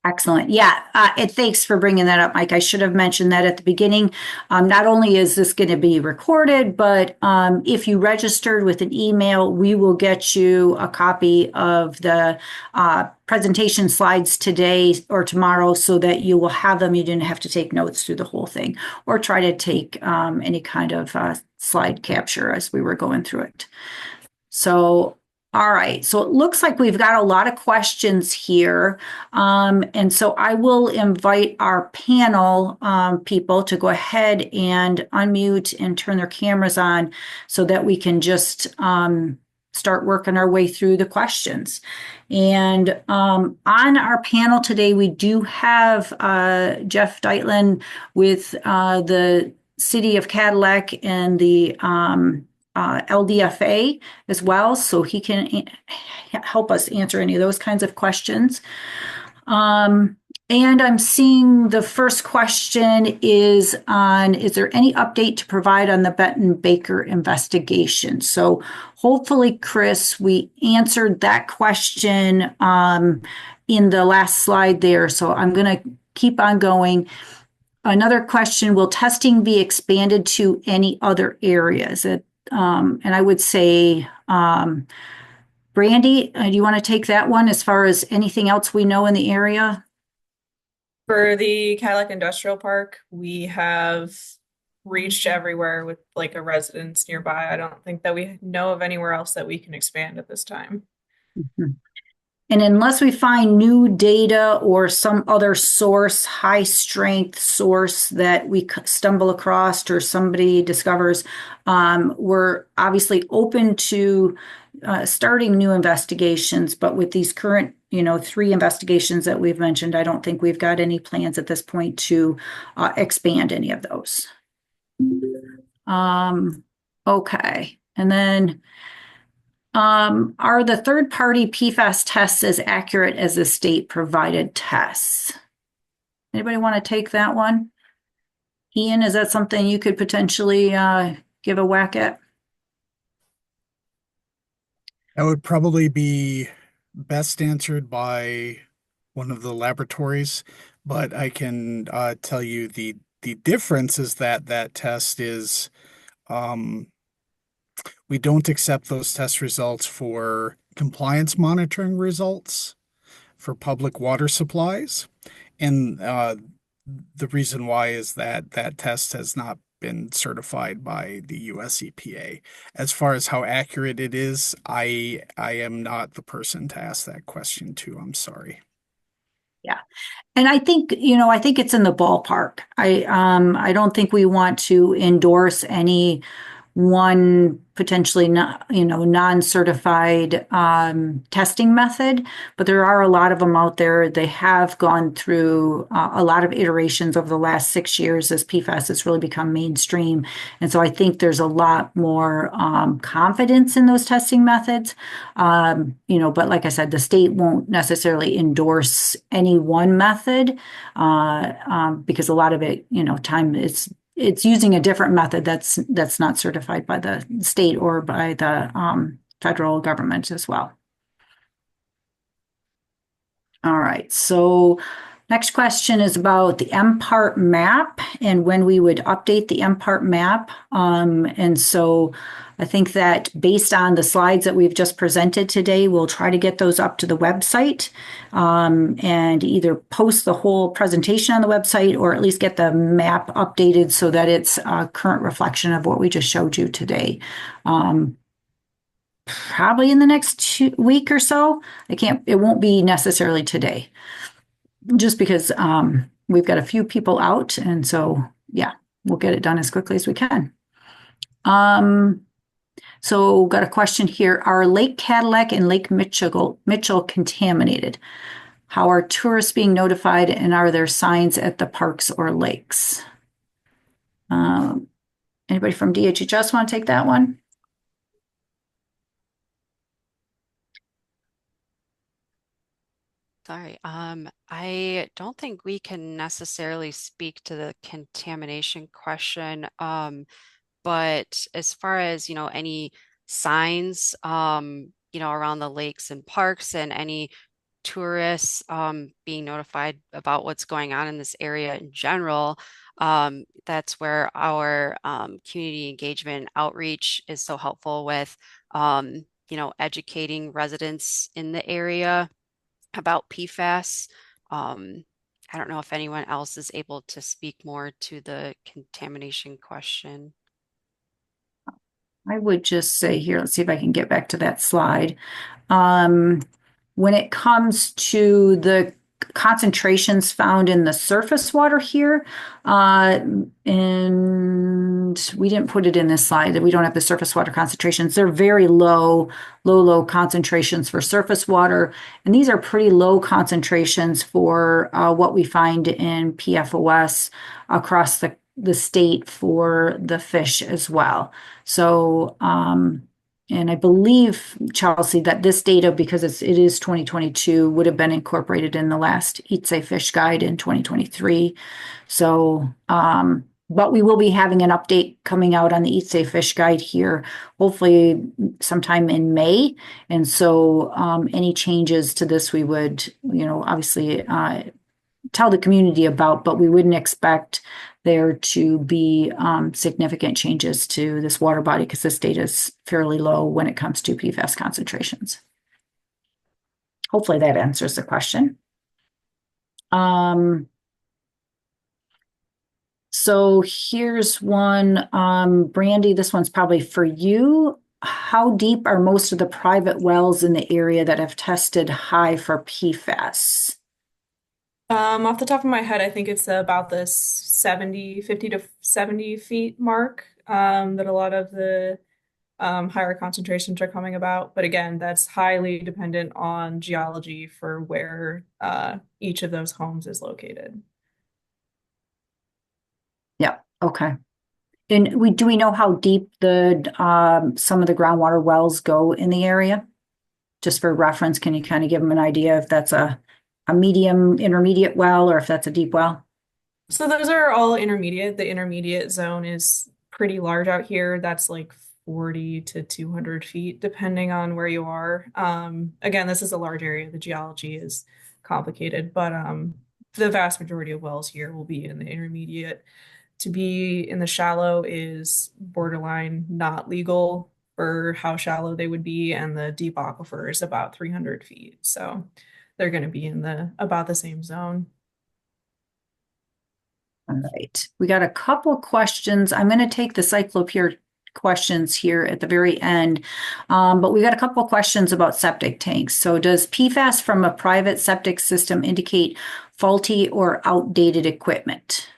Excellent. Yeah. And thanks for bringing that up, Mike. I should have mentioned that at the beginning. Not only is this going to be recorded, but if you registered with an email, we will get you a copy of the presentation slides today or tomorrow so that you will have them. You didn't have to take notes through the whole thing or try to take any kind of slide capture as we were going through it. So all right, so it looks like we've got a lot of questions here. And so I will invite our panel people to go ahead and unmute and turn their cameras on so that we can just start working our way through the questions. And on our panel today, we do have Jeff Deitlin with the City of Cadillac and the LDFA as well, so he can help us answer any of those kinds of questions. And I'm seeing the first question is there any update to provide on the Benton Baker investigation? So hopefully, Chris, we answered that question in the last slide there. So I'm going to keep on going. Another question, will testing be expanded to any other areas? And I would say, Brandy, do you want to take that one as far as anything else we know in the area? For the Cadillac Industrial Park, we have reached everywhere with like a residence nearby. I don't think that we know of anywhere else that we can expand at this time. Mm-hmm. And unless we find new data or some other source, high strength source that we stumble across or somebody discovers, we're obviously open to starting new investigations. But with these current, 3 investigations that we've mentioned, I don't think we've got any plans at this point to expand any of those. Okay. And then are the third-party PFAS tests as accurate as the state-provided tests? Anybody want to take that one? Ian, is that something you could potentially give a whack at? That would probably be best answered by one of the laboratories, but I can tell you the difference is that that test is um, we don't accept those test results for compliance monitoring results for public water supplies. And the reason why is that that test has not been certified by the US EPA. As far as how accurate it is, I am not the person to ask that question to. I'm sorry. Yeah. And I think, I think it's in the ballpark. I don't think we want to endorse any one potentially not, non-certified testing method, but there are a lot of them out there. They have gone through a lot of iterations over the last 6 years as PFAS has really become mainstream. And so I think there's a lot more confidence in those testing methods. But like I said, the state won't necessarily endorse any one method because a lot of it, time it's using a different method that's not certified by the state or by the federal government as well. All right, so next question is about the MPART map and when we would update the MPART map. And so I think that based on the slides that we've just presented today, we'll try to get those up to the website and either post the whole presentation on the website or at least get the map updated so that it's a current reflection of what we just showed you today. Probably in the next week or so. It won't be necessarily today, just because we've got a few people out. And so, yeah, we'll get it done as quickly as we can. So got a question here. Are Lake Cadillac and Lake Mitchell contaminated? How are tourists being notified and are there signs at the parks or lakes? Anybody from DHHS want to take that one? Sorry, I don't think we can necessarily speak to the contamination question. But as far as, any signs, around the lakes and parks and any tourists being notified about what's going on in this area in general, that's where our community engagement outreach is so helpful with, educating residents in the area about PFAS. I don't know if anyone else is able to speak more to the contamination question. I would just say here, let's see if I can get back to that slide. When it comes to the concentrations found in the surface water here, and we didn't put it in this slide that we don't have the surface water concentrations. They're very low concentrations for surface water. And these are pretty low concentrations for what we find in PFOS across the state for the fish as well. So, and I believe, Chelsea, that this data, because it is 2022, would have been incorporated in the last Eat Safe Fish Guide in 2023. So, but we will be having an update coming out on the Eat Safe Fish Guide here, hopefully sometime in May. And so any changes to this, we would, obviously tell the community about, but we wouldn't expect there to be significant changes to this water body because this data is fairly low when it comes to PFAS concentrations. Hopefully that answers the question. So here's one, Brandy, this one's probably for you. How deep are most of the private wells in the area that have tested high for PFAS? Off the top of my head, I think it's about the 50 to 70 feet mark that a lot of the higher concentrations are coming about. But again, that's highly dependent on geology for where each of those homes is located. Yeah, okay. And do we know how deep the some of the groundwater wells go in the area? Just for reference, can you kind of give them an idea if that's a medium intermediate well or if that's a deep well? So those are all intermediate. The intermediate zone is pretty large out here. That's like 40 to 200 feet, depending on where you are. Again, this is a large area. The geology is complicated, but the vast majority of wells here will be in the intermediate. To be in the shallow is borderline not legal for how shallow they would be, and the deep aquifer is about 300 feet. So they're going to be in the about the same zone. All right. We got a couple questions. I'm going to take the cyclopeer questions here at the very end. But we got a couple questions about septic tanks. So does PFAS from a private septic system indicate faulty or outdated equipment?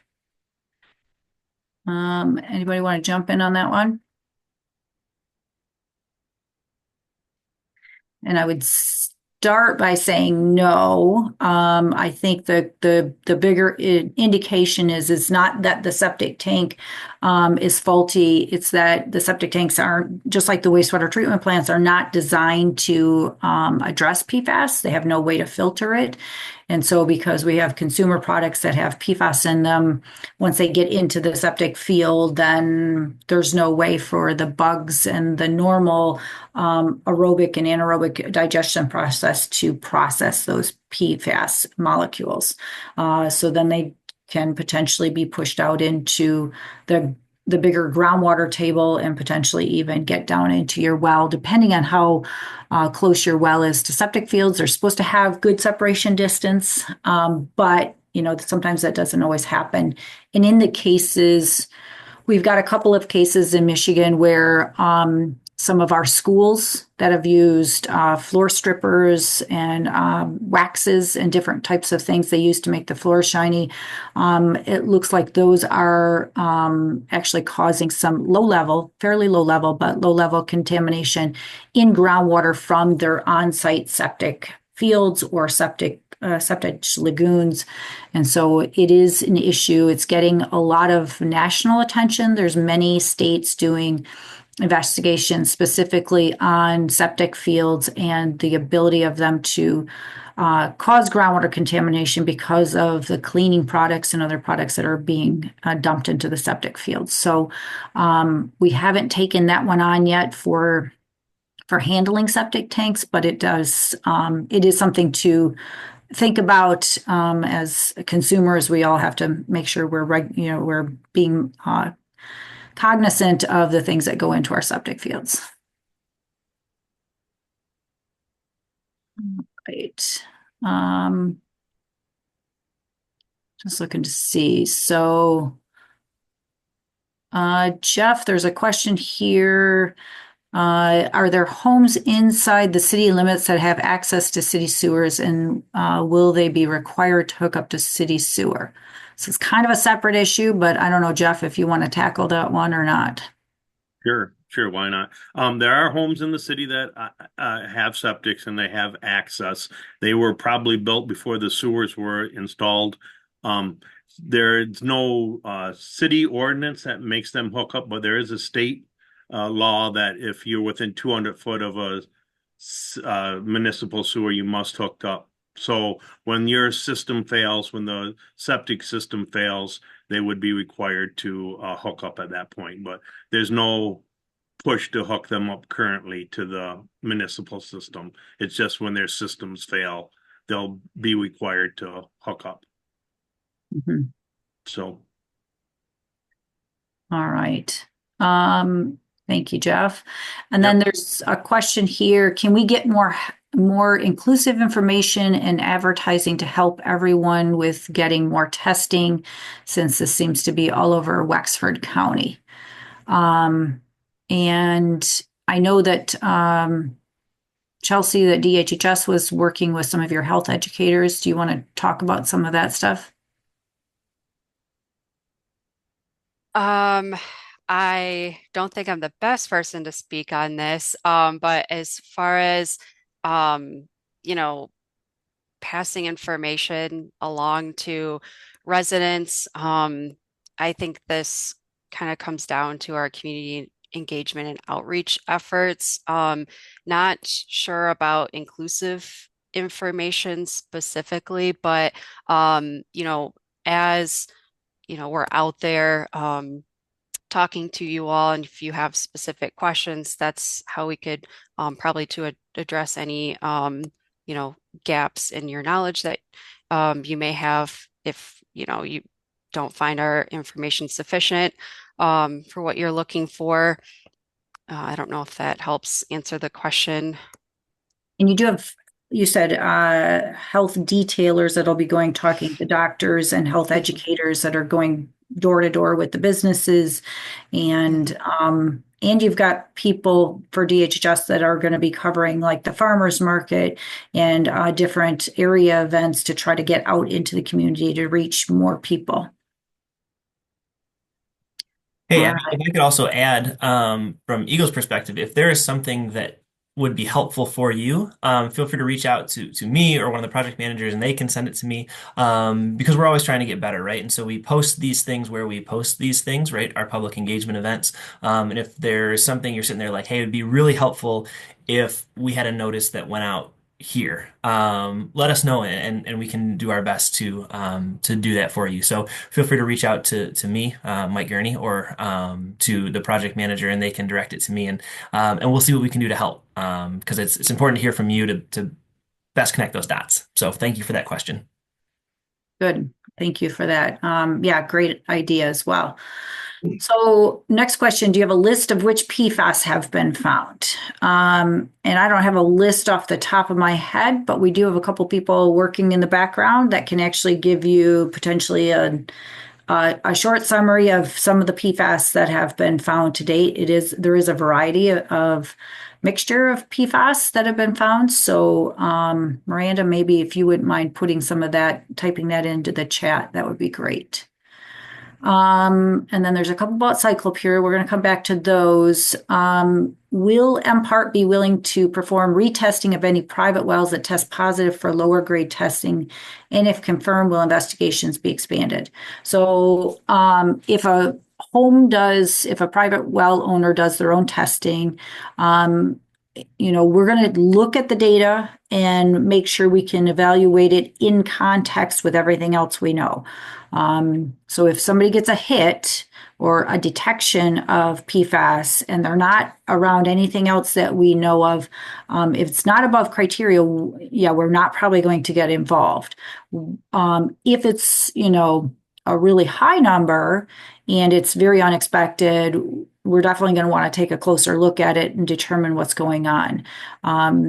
Anybody want to jump in on that one? And I would start by saying no. I think the bigger indication is it's not that the septic tank is faulty. It's that the septic tanks are just like the wastewater treatment plants are not designed to address PFAS. They have no way to filter it. And so because we have consumer products that have PFAS in them, once they get into the septic field, then there's no way for the bugs and the normal aerobic and anaerobic digestion process to process those PFAS molecules. So then they can potentially be pushed out into the bigger groundwater table and potentially even get down into your well, depending on how close your well is to septic fields. They're supposed to have good separation distance, but sometimes that doesn't always happen. And in the cases, we've got a couple of cases in Michigan where some of our schools that have used floor strippers and waxes and different types of things they use to make the floor shiny. It looks like those are actually causing some fairly low level, but low level contamination in groundwater from their on-site septic fields or septic lagoons. And so it is an issue. It's getting a lot of national attention. There's many states doing investigations specifically on septic fields and the ability of them to cause groundwater contamination because of the cleaning products and other products that are being dumped into the septic fields. So we haven't taken that one on yet for handling septic tanks, but it is something to think about as consumers. We all have to make sure we're being cognizant of the things that go into our septic fields. Right. Just looking to see. So, Jeff, there's a question here. Are there homes inside the city limits that have access to city sewers, and will they be required to hook up to city sewer? So it's kind of a separate issue, but I don't know, Jeff, if you want to tackle that one or not. Sure, why not? There are homes in the city that have septics and they have access. They were probably built before the sewers were installed. There's no city ordinance that makes them hook up, but there is a state law that if you're within 200 foot of a municipal sewer, you must hook up. So when your system fails, when the septic system fails, they would be required to hook up at that point. But there's no push to hook them up currently to the municipal system. It's just when their systems fail, they'll be required to hook up. Mm-hmm. So. All right. Thank you, Jeff. And then there's a question here. Can we get more inclusive information and advertising to help everyone with getting more testing, since this seems to be all over Wexford County? And I know that Chelsea, that DHHS was working with some of your health educators. Do you want to talk about some of that stuff? I don't think I'm the best person to speak on this, but as far as you know, passing information along to residents, I think this kind of comes down to our community engagement and outreach efforts. Not sure about inclusive information specifically, but as we're out there talking to you all, and if you have specific questions, that's how we could probably to address any gaps in your knowledge that you may have if you don't find our information sufficient for what you're looking for. I don't know if that helps answer the question. And you said health detailers that'll be going talking to doctors and health educators that are going door to door with the businesses, and you've got people for DHS that are going to be covering like the farmers market and different area events to try to get out into the community to reach more people. Hey, if I could also add, from Eagle's perspective, if there is something that would be helpful for you, feel free to reach out to me or one of the project managers, and they can send it to me, because we're always trying to get better, right? And so we post these things where we post these things, right? Our public engagement events. And if there's something you're sitting there like, hey, it'd be really helpful if we had a notice that went out here, let us know, and we can do our best to do that for you. So feel free to reach out to me, Mike Gurney, or to the project manager, and they can direct it to me, and we'll see what we can do to help, because it's important to hear from you to best connect those dots. So thank you for that question. Good. Thank you for that. Yeah, great idea as well. So next question, do you have a list of which PFAS have been found? And I don't have a list off the top of my head, but we do have a couple people working in the background that can actually give you potentially a short summary of some of the PFAS that have been found to date. There is a variety of mixture of PFAS that have been found. So Miranda, maybe if you wouldn't mind putting some of that, typing that into the chat, that would be great. And then there's a couple about Cyclopure. We're going to come back to those. Will MPART be willing to perform retesting of any private wells that test positive for lower grade testing? And if confirmed, will investigations be expanded? So if a private well owner does their own testing, we're going to look at the data and make sure we can evaluate it in context with everything else we know. So if somebody gets a hit or a detection of PFAS and they're not around anything else that we know of, if it's not above criteria, we're not probably going to get involved. If it's, a really high number and it's very unexpected, we're definitely going to want to take a closer look at it and determine what's going on.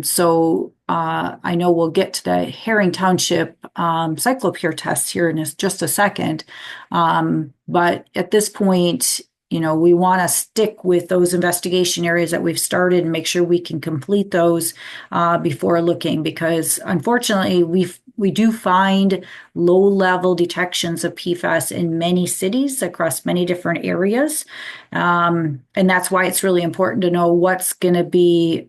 So I know we'll get to the Herring Township Cyclopure test here in just a second. But at this point, we want to stick with those investigation areas that we've started and make sure we can complete those before looking, because unfortunately we do find low-level detections of PFAS in many cities across many different areas. And that's why it's really important to know what's going to be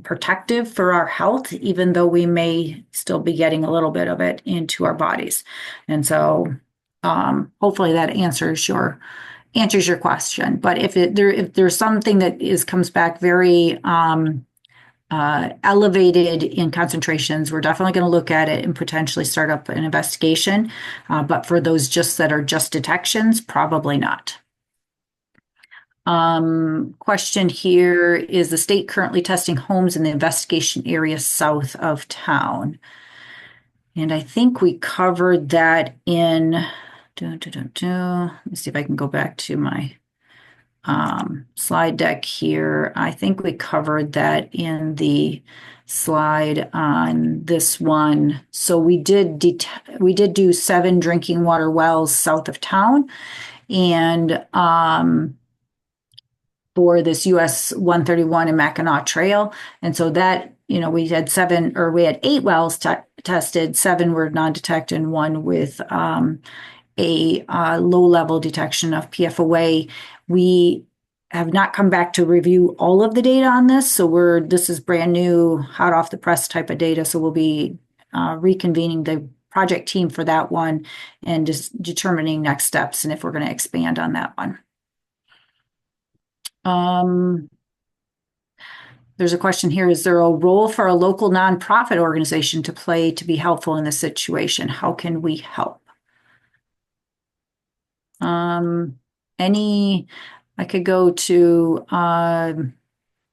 protective for our health, even though we may still be getting a little bit of it into our bodies. And so hopefully that answers your question. But if there's something that comes back very elevated in concentrations, we're definitely going to look at it and potentially start up an investigation. But for those that are just detections, probably not. Question here, is the state currently testing homes in the investigation area south of town? And I think we covered that in, let me see if I can go back to my slide deck here. I think we covered that in the slide on this one. So we did do 7 drinking water wells south of town, and for this US 131 and Mackinac Trail. And so that, we had 8 wells tested, 7 were non-detect and 1 with a low-level detection of PFOA. We have not come back to review all of the data on this, so this is brand new, hot off the press type of data. So we'll be reconvening the project team for that one and just determining next steps and if we're going to expand on that one. There's a question here. Is there a role for a local nonprofit organization to play to be helpful in this situation? How can we help? I could go to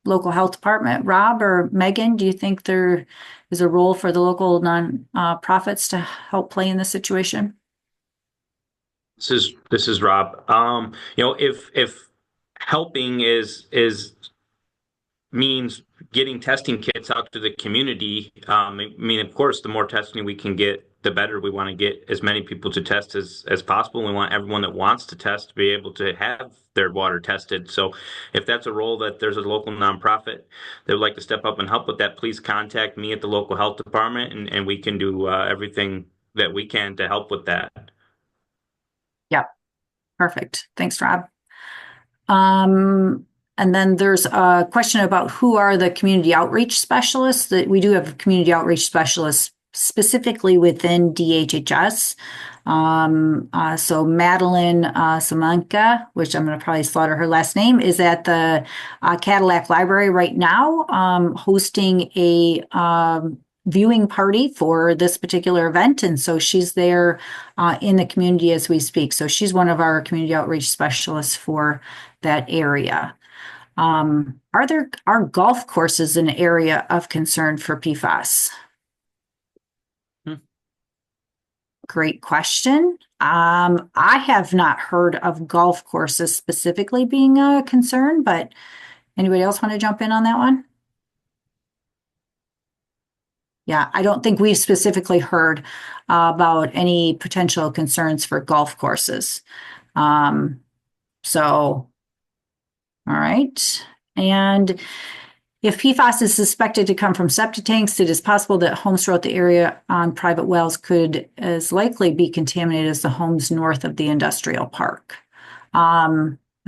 local health department. Rob or Megan, do you think there is a role for the local non-profits to help play in this situation? This is Rob. If helping is means getting testing kits out to the community, I mean, of course, the more testing we can get, the better. We want to get as many people to test as possible. We want everyone that wants to test to be able to have their water tested. So if that's a role that there's a local nonprofit that would like to step up and help with that, please contact me at the local health department and we can do everything that we can to help with that. Yep. Perfect. Thanks, Rob. And then there's a question about who are the community outreach specialists. That we do have community outreach specialists specifically within DHHS. So Madeline Samanka, which I'm going to probably slaughter her last name, is at the Cadillac Library right now, hosting a viewing party for this particular event. And so she's there in the community as we speak. So she's one of our community outreach specialists for that area. Are golf courses an area of concern for PFAS? Great question. I have not heard of golf courses specifically being a concern, but anybody else want to jump in on that one? Yeah, I don't think we've specifically heard about any potential concerns for golf courses. So, all right. And if PFAS is suspected to come from septic tanks, it is possible that homes throughout the area on private wells could as likely be contaminated as the homes north of the industrial park.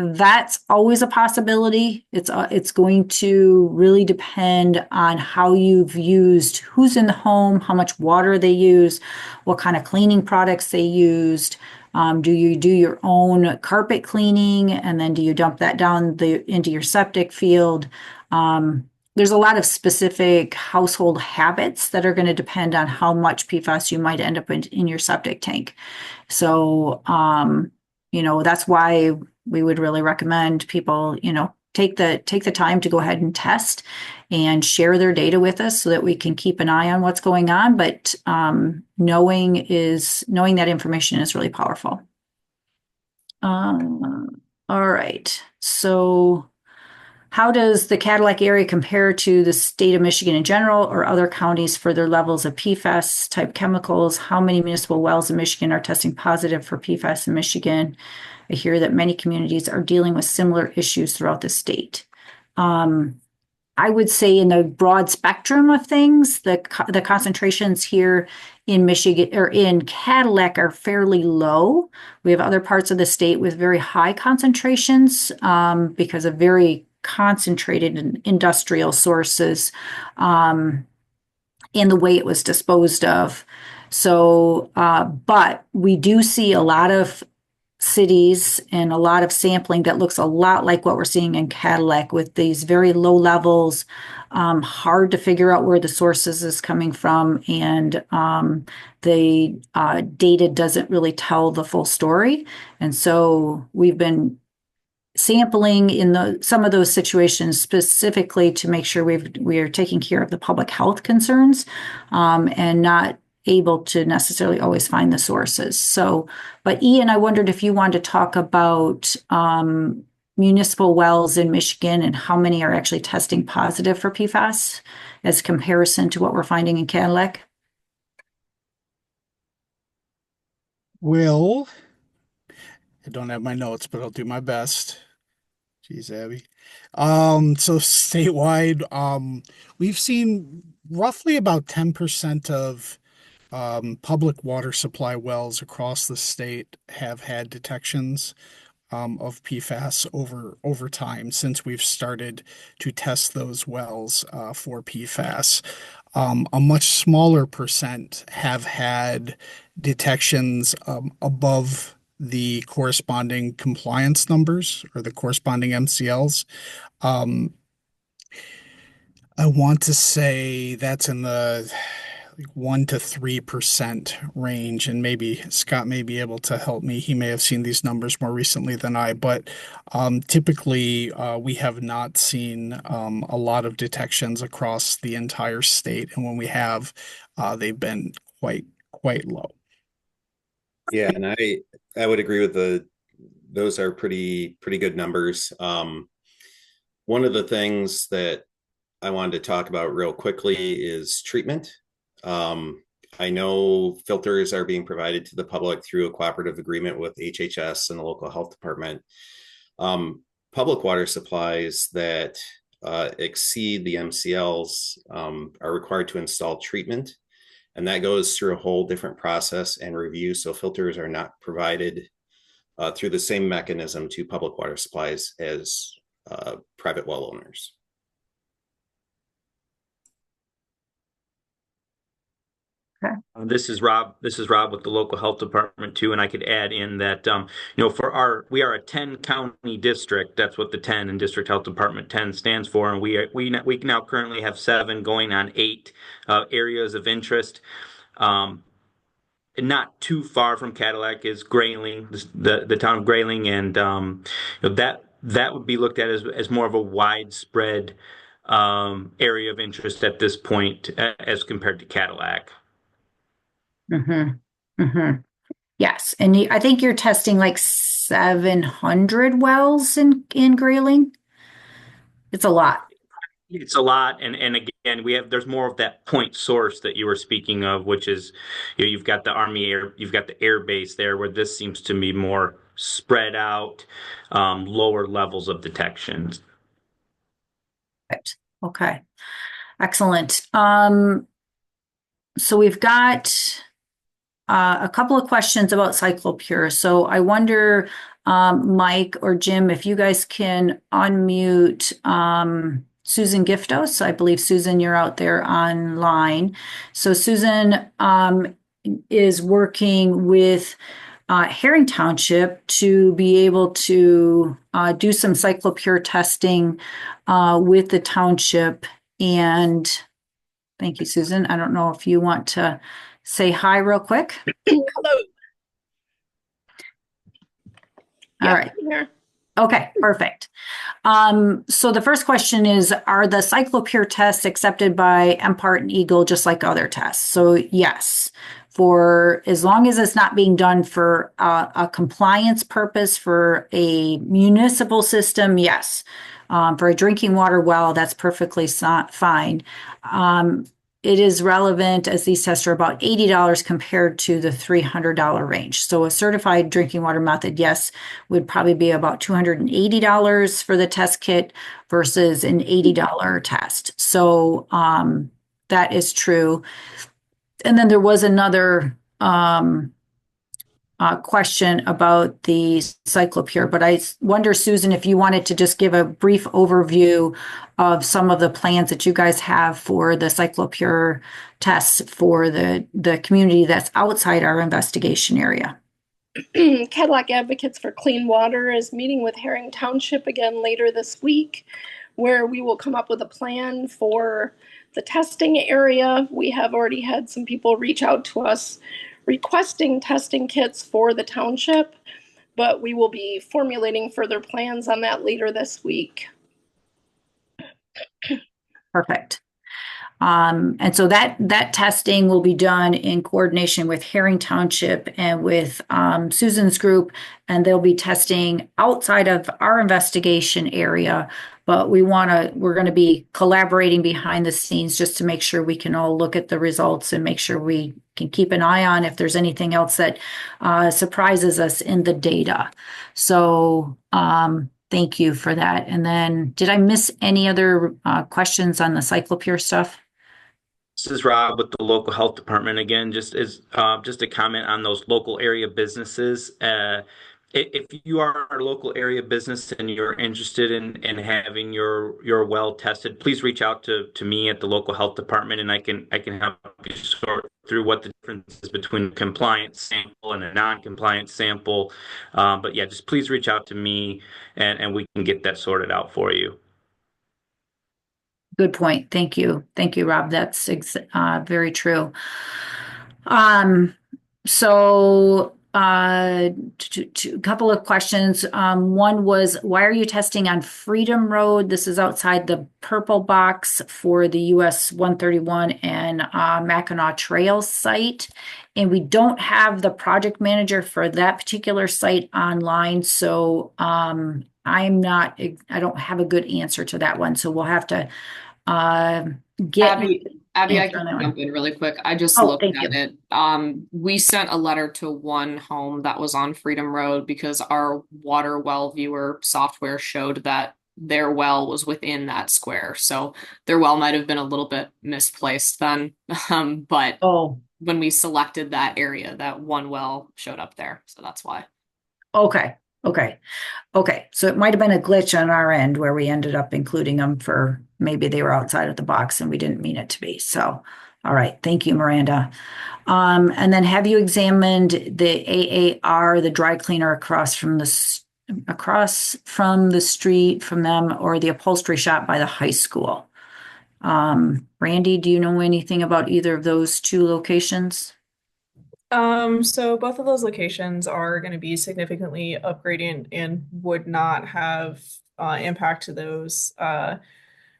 That's always a possibility. It's going to really depend on how you've used, who's in the home, how much water they use, what kind of cleaning products they used. Do you do your own carpet cleaning and then do you dump that down into your septic field? There's a lot of specific household habits that are going to depend on how much PFAS you might end up in your septic tank. So, that's why we would really recommend people, take the time to go ahead and test and share their data with us so that we can keep an eye on what's going on. But knowing that information is really powerful. All right. So how does the Cadillac area compare to the state of Michigan in general or other counties for their levels of PFAS type chemicals? How many municipal wells in Michigan are testing positive for PFAS in Michigan? I hear that many communities are dealing with similar issues throughout the state. I would say in the broad spectrum of things, the concentrations here in Michigan or in Cadillac are fairly low. We have other parts of the state with very high concentrations because of very concentrated industrial sources in the way it was disposed of. So, but we do see a lot of cities and a lot of sampling that looks a lot like what we're seeing in Cadillac with these very low levels, hard to figure out where the sources is coming from, and the data doesn't really tell the full story. And so we've been sampling in some of those situations specifically to make sure we are taking care of the public health concerns and not able to necessarily always find the sources. So, but Ian, I wondered if you wanted to talk about municipal wells in Michigan and how many are actually testing positive for PFAS as comparison to what we're finding in Cadillac. Well, I don't have my notes, but I'll do my best. Jeez, Abby. So statewide, we've seen roughly about 10% of public water supply wells across the state have had detections of PFAS over time since we've started to test those wells for PFAS. A much smaller percent have had detections above the corresponding compliance numbers or the corresponding MCLs. I want to say that's in the like 1 to 3% range. And maybe Scott may be able to help me. He may have seen these numbers more recently than I, but typically we have not seen a lot of detections across the entire state. And when we have, they've been quite low. Yeah, and I would agree with those are pretty good numbers. One of the things that I wanted to talk about real quickly is treatment. I know filters are being provided to the public through a cooperative agreement with HHS and the local health department. Public water supplies that exceed the MCLs are required to install treatment, and that goes through a whole different process and review. So filters are not provided through the same mechanism to public water supplies as private well owners. This is Rob. This is Rob with the local health department too, and I could add in that we are a 10 county district. That's what the 10 in District Health Department 10 stands for, and we now currently have 7 going on 8 areas of interest. Not too far from Cadillac is Grayling, the town of Grayling, and that would be looked at as more of a widespread area of interest at this point as compared to Cadillac. Mm-hmm. Mm-hmm. Yes, and I think you're testing like 700 wells in Grayling. It's a lot. It's a lot, and again, there's more of that point source that you were speaking of, which is, you've got the you've got the air base there, where this seems to be more spread out, lower levels of detection. Right. Okay. Excellent. So we've got a couple of questions about CycloPure. So I wonder, Mike or Jim, if you guys can unmute Susan Giftos. I believe, Susan, you're out there online. So Susan is working with Herring Township to be able to do some CycloPure testing with the township. And thank you, Susan. I don't know if you want to say hi real quick. Hello. All right. Okay, perfect. So the first question is, are the CycloPure tests accepted by MPART and Eagle just like other tests? So yes, for as long as it's not being done for a compliance purpose for a municipal system, yes. For a drinking water well, that's perfectly fine. It is relevant as these tests are about $80 compared to the $300 range. So a certified drinking water method, yes, would probably be about $280 for the test kit versus an $80 test. So that is true. And then there was another question about the CycloPure, but I wonder, Susan, if you wanted to just give a brief overview of some of the plans that you guys have for the CycloPure tests for the community that's outside our investigation area. Cadillac Advocates for Clean Water is meeting with Herring Township again later this week, where we will come up with a plan for the testing area. We have already had some people reach out to us requesting testing kits for the township, but we will be formulating further plans on that later this week. Perfect. And so that testing will be done in coordination with Herring Township and with Susan's group, and they'll be testing outside of our investigation area. But we're going to be collaborating behind the scenes just to make sure we can all look at the results and make sure we can keep an eye on if there's anything else that surprises us in the data. So thank you for that. And then did I miss any other questions on the CycloPure stuff? This is Rob with the local health department again. Just a comment on those local area businesses. If you are a local area business and you're interested in having your well tested, please reach out to me at the local health department, and I can help you sort through what the difference is between a compliant sample and a non-compliant sample. But yeah, just please reach out to me, and we can get that sorted out for you. Good point. Thank you. Thank you, Rob. That's very true. Um, so a couple of questions. One was, why are you testing on Freedom Road? This is outside the purple box for the US 131 and Mackinac Trail site. And we don't have the project manager for that particular site online. So I don't have a good answer to that one. So we'll have to get Abby, I answer can on that one. jump in really quick. I just Oh, looked thank at you. it. We sent a letter to one home that was on Freedom Road because our water well viewer software showed that their well was within that square. So their well might have been a little bit misplaced then. But Oh, when we selected that area, that one well showed up there. So that's why. okay. Okay. Okay. So it might have been a glitch on our end where we ended up including them for maybe they were outside of the box and we didn't mean it to be. So, all right. Thank you, Miranda. And then have you examined the AAR, the dry cleaner across from the street from them, or the upholstery shop by the high school? Randy, do you know anything about either of those two locations? So both of those locations are going to be significantly upgrading and would not have impact to those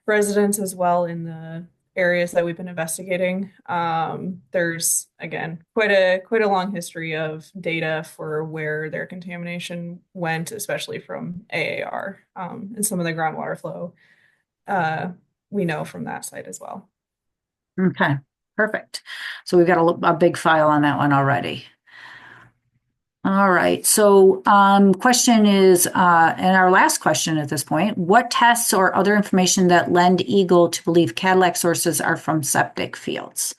residents as well in the areas that we've been investigating. There's again quite a long history of data for where their contamination went, especially from AAR, and some of the groundwater flow we know from that site as well. Okay, perfect. So we've got a big file on that one already. All right. So, question is, and our last question at this point, what tests or other information that lend Eagle to believe Cadillac sources are from septic fields?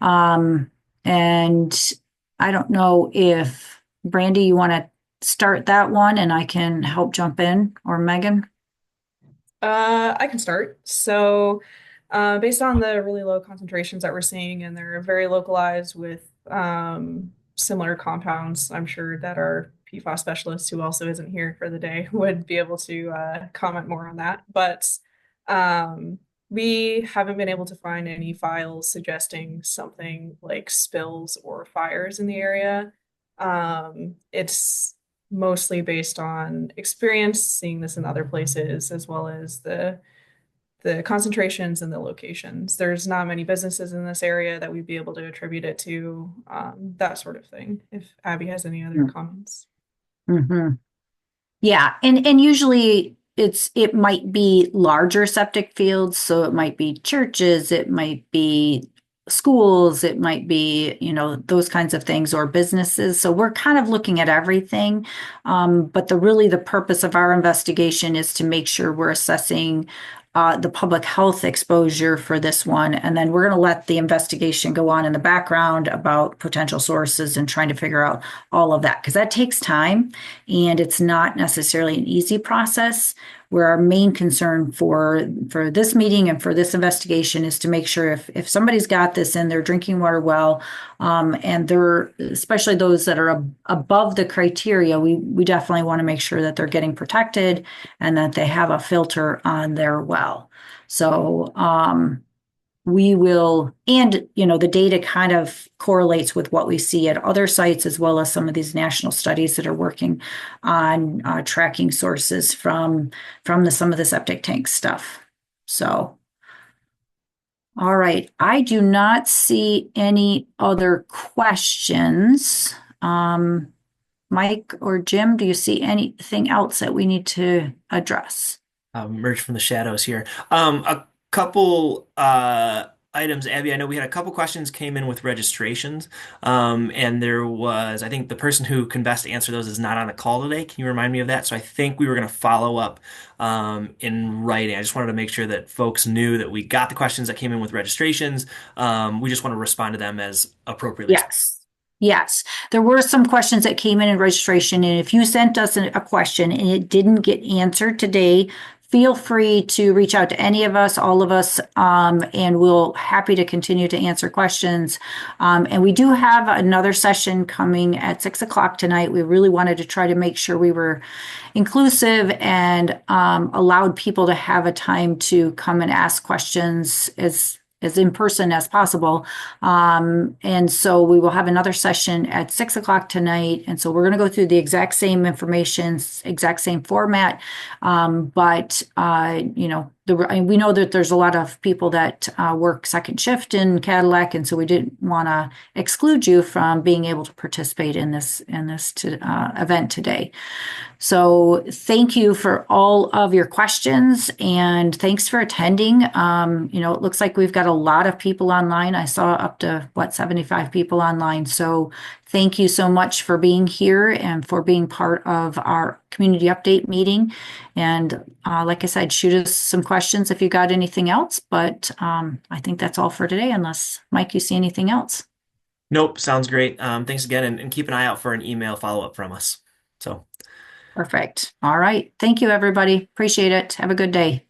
And I don't know if Brandy, you want to start that one and I can help jump in, or Megan? I can start. So, based on the really low concentrations that we're seeing, and they're very localized with similar compounds, I'm sure that our PFAS specialist, who also isn't here for the day, would be able to comment more on that. But we haven't been able to find any files suggesting something like spills or fires in the area. It's mostly based on experience, seeing this in other places, as well as the concentrations and the locations. There's not many businesses in this area that we'd be able to attribute it to, that sort of thing. If Abby has any other comments. Mm-hmm. Yeah, and usually it might be larger septic fields, so it might be churches, it might be schools, it might be, those kinds of things, or businesses. So we're kind of looking at everything. But the purpose of our investigation is to make sure we're assessing the public health exposure for this one. And then we're going to let the investigation go on in the background about potential sources and trying to figure out all of that, because that takes time and it's not necessarily an easy process. Where our main concern for this meeting and for this investigation is to make sure if somebody's got this in their drinking water well, and they're, especially those that are above the criteria, we definitely want to make sure that they're getting protected and that they have a filter on their well. So we will, and the data kind of correlates with what we see at other sites, as well as some of these national studies that are working on tracking sources from some of the septic tank stuff. So, all right, I do not see any other questions. Mike or Jim, do you see anything else that we need to address? Emerge from the shadows here. A couple items, Abby. I know we had a couple questions came in with registrations, and there was, I think the person who can best answer those is not on the call today. Can you remind me of that? So I think we were going to follow up in writing. I just wanted to make sure that folks knew that we got the questions that came in with registrations. We just want to respond to them as appropriately. Yes. Yes, there were some questions that came in registration, and if you sent us a question and it didn't get answered today, feel free to reach out to any of us, all of us, and we'll happy to continue to answer questions. And we do have another session coming at 6 o'clock tonight. We really wanted to try to make sure we were inclusive and allowed people to have a time to come and ask questions as in person as possible. And so we will have another session at 6 o'clock tonight. And so we're going to go through the exact same information, exact same format. But we know that there's a lot of people that work second shift in Cadillac, and so we didn't want to exclude you from being able to participate in this event today. So thank you for all of your questions, and thanks for attending. It looks like we've got a lot of people online. I saw up to 75 people online. So thank you so much for being here and for being part of our community update meeting. And like I said, shoot us some questions if you got anything else. But I think that's all for today, unless Mike, you see anything else. Nope, sounds great. Thanks again, and keep an eye out for an email follow-up from us. So. Perfect. All right. Thank you, everybody. Appreciate it. Have a good day.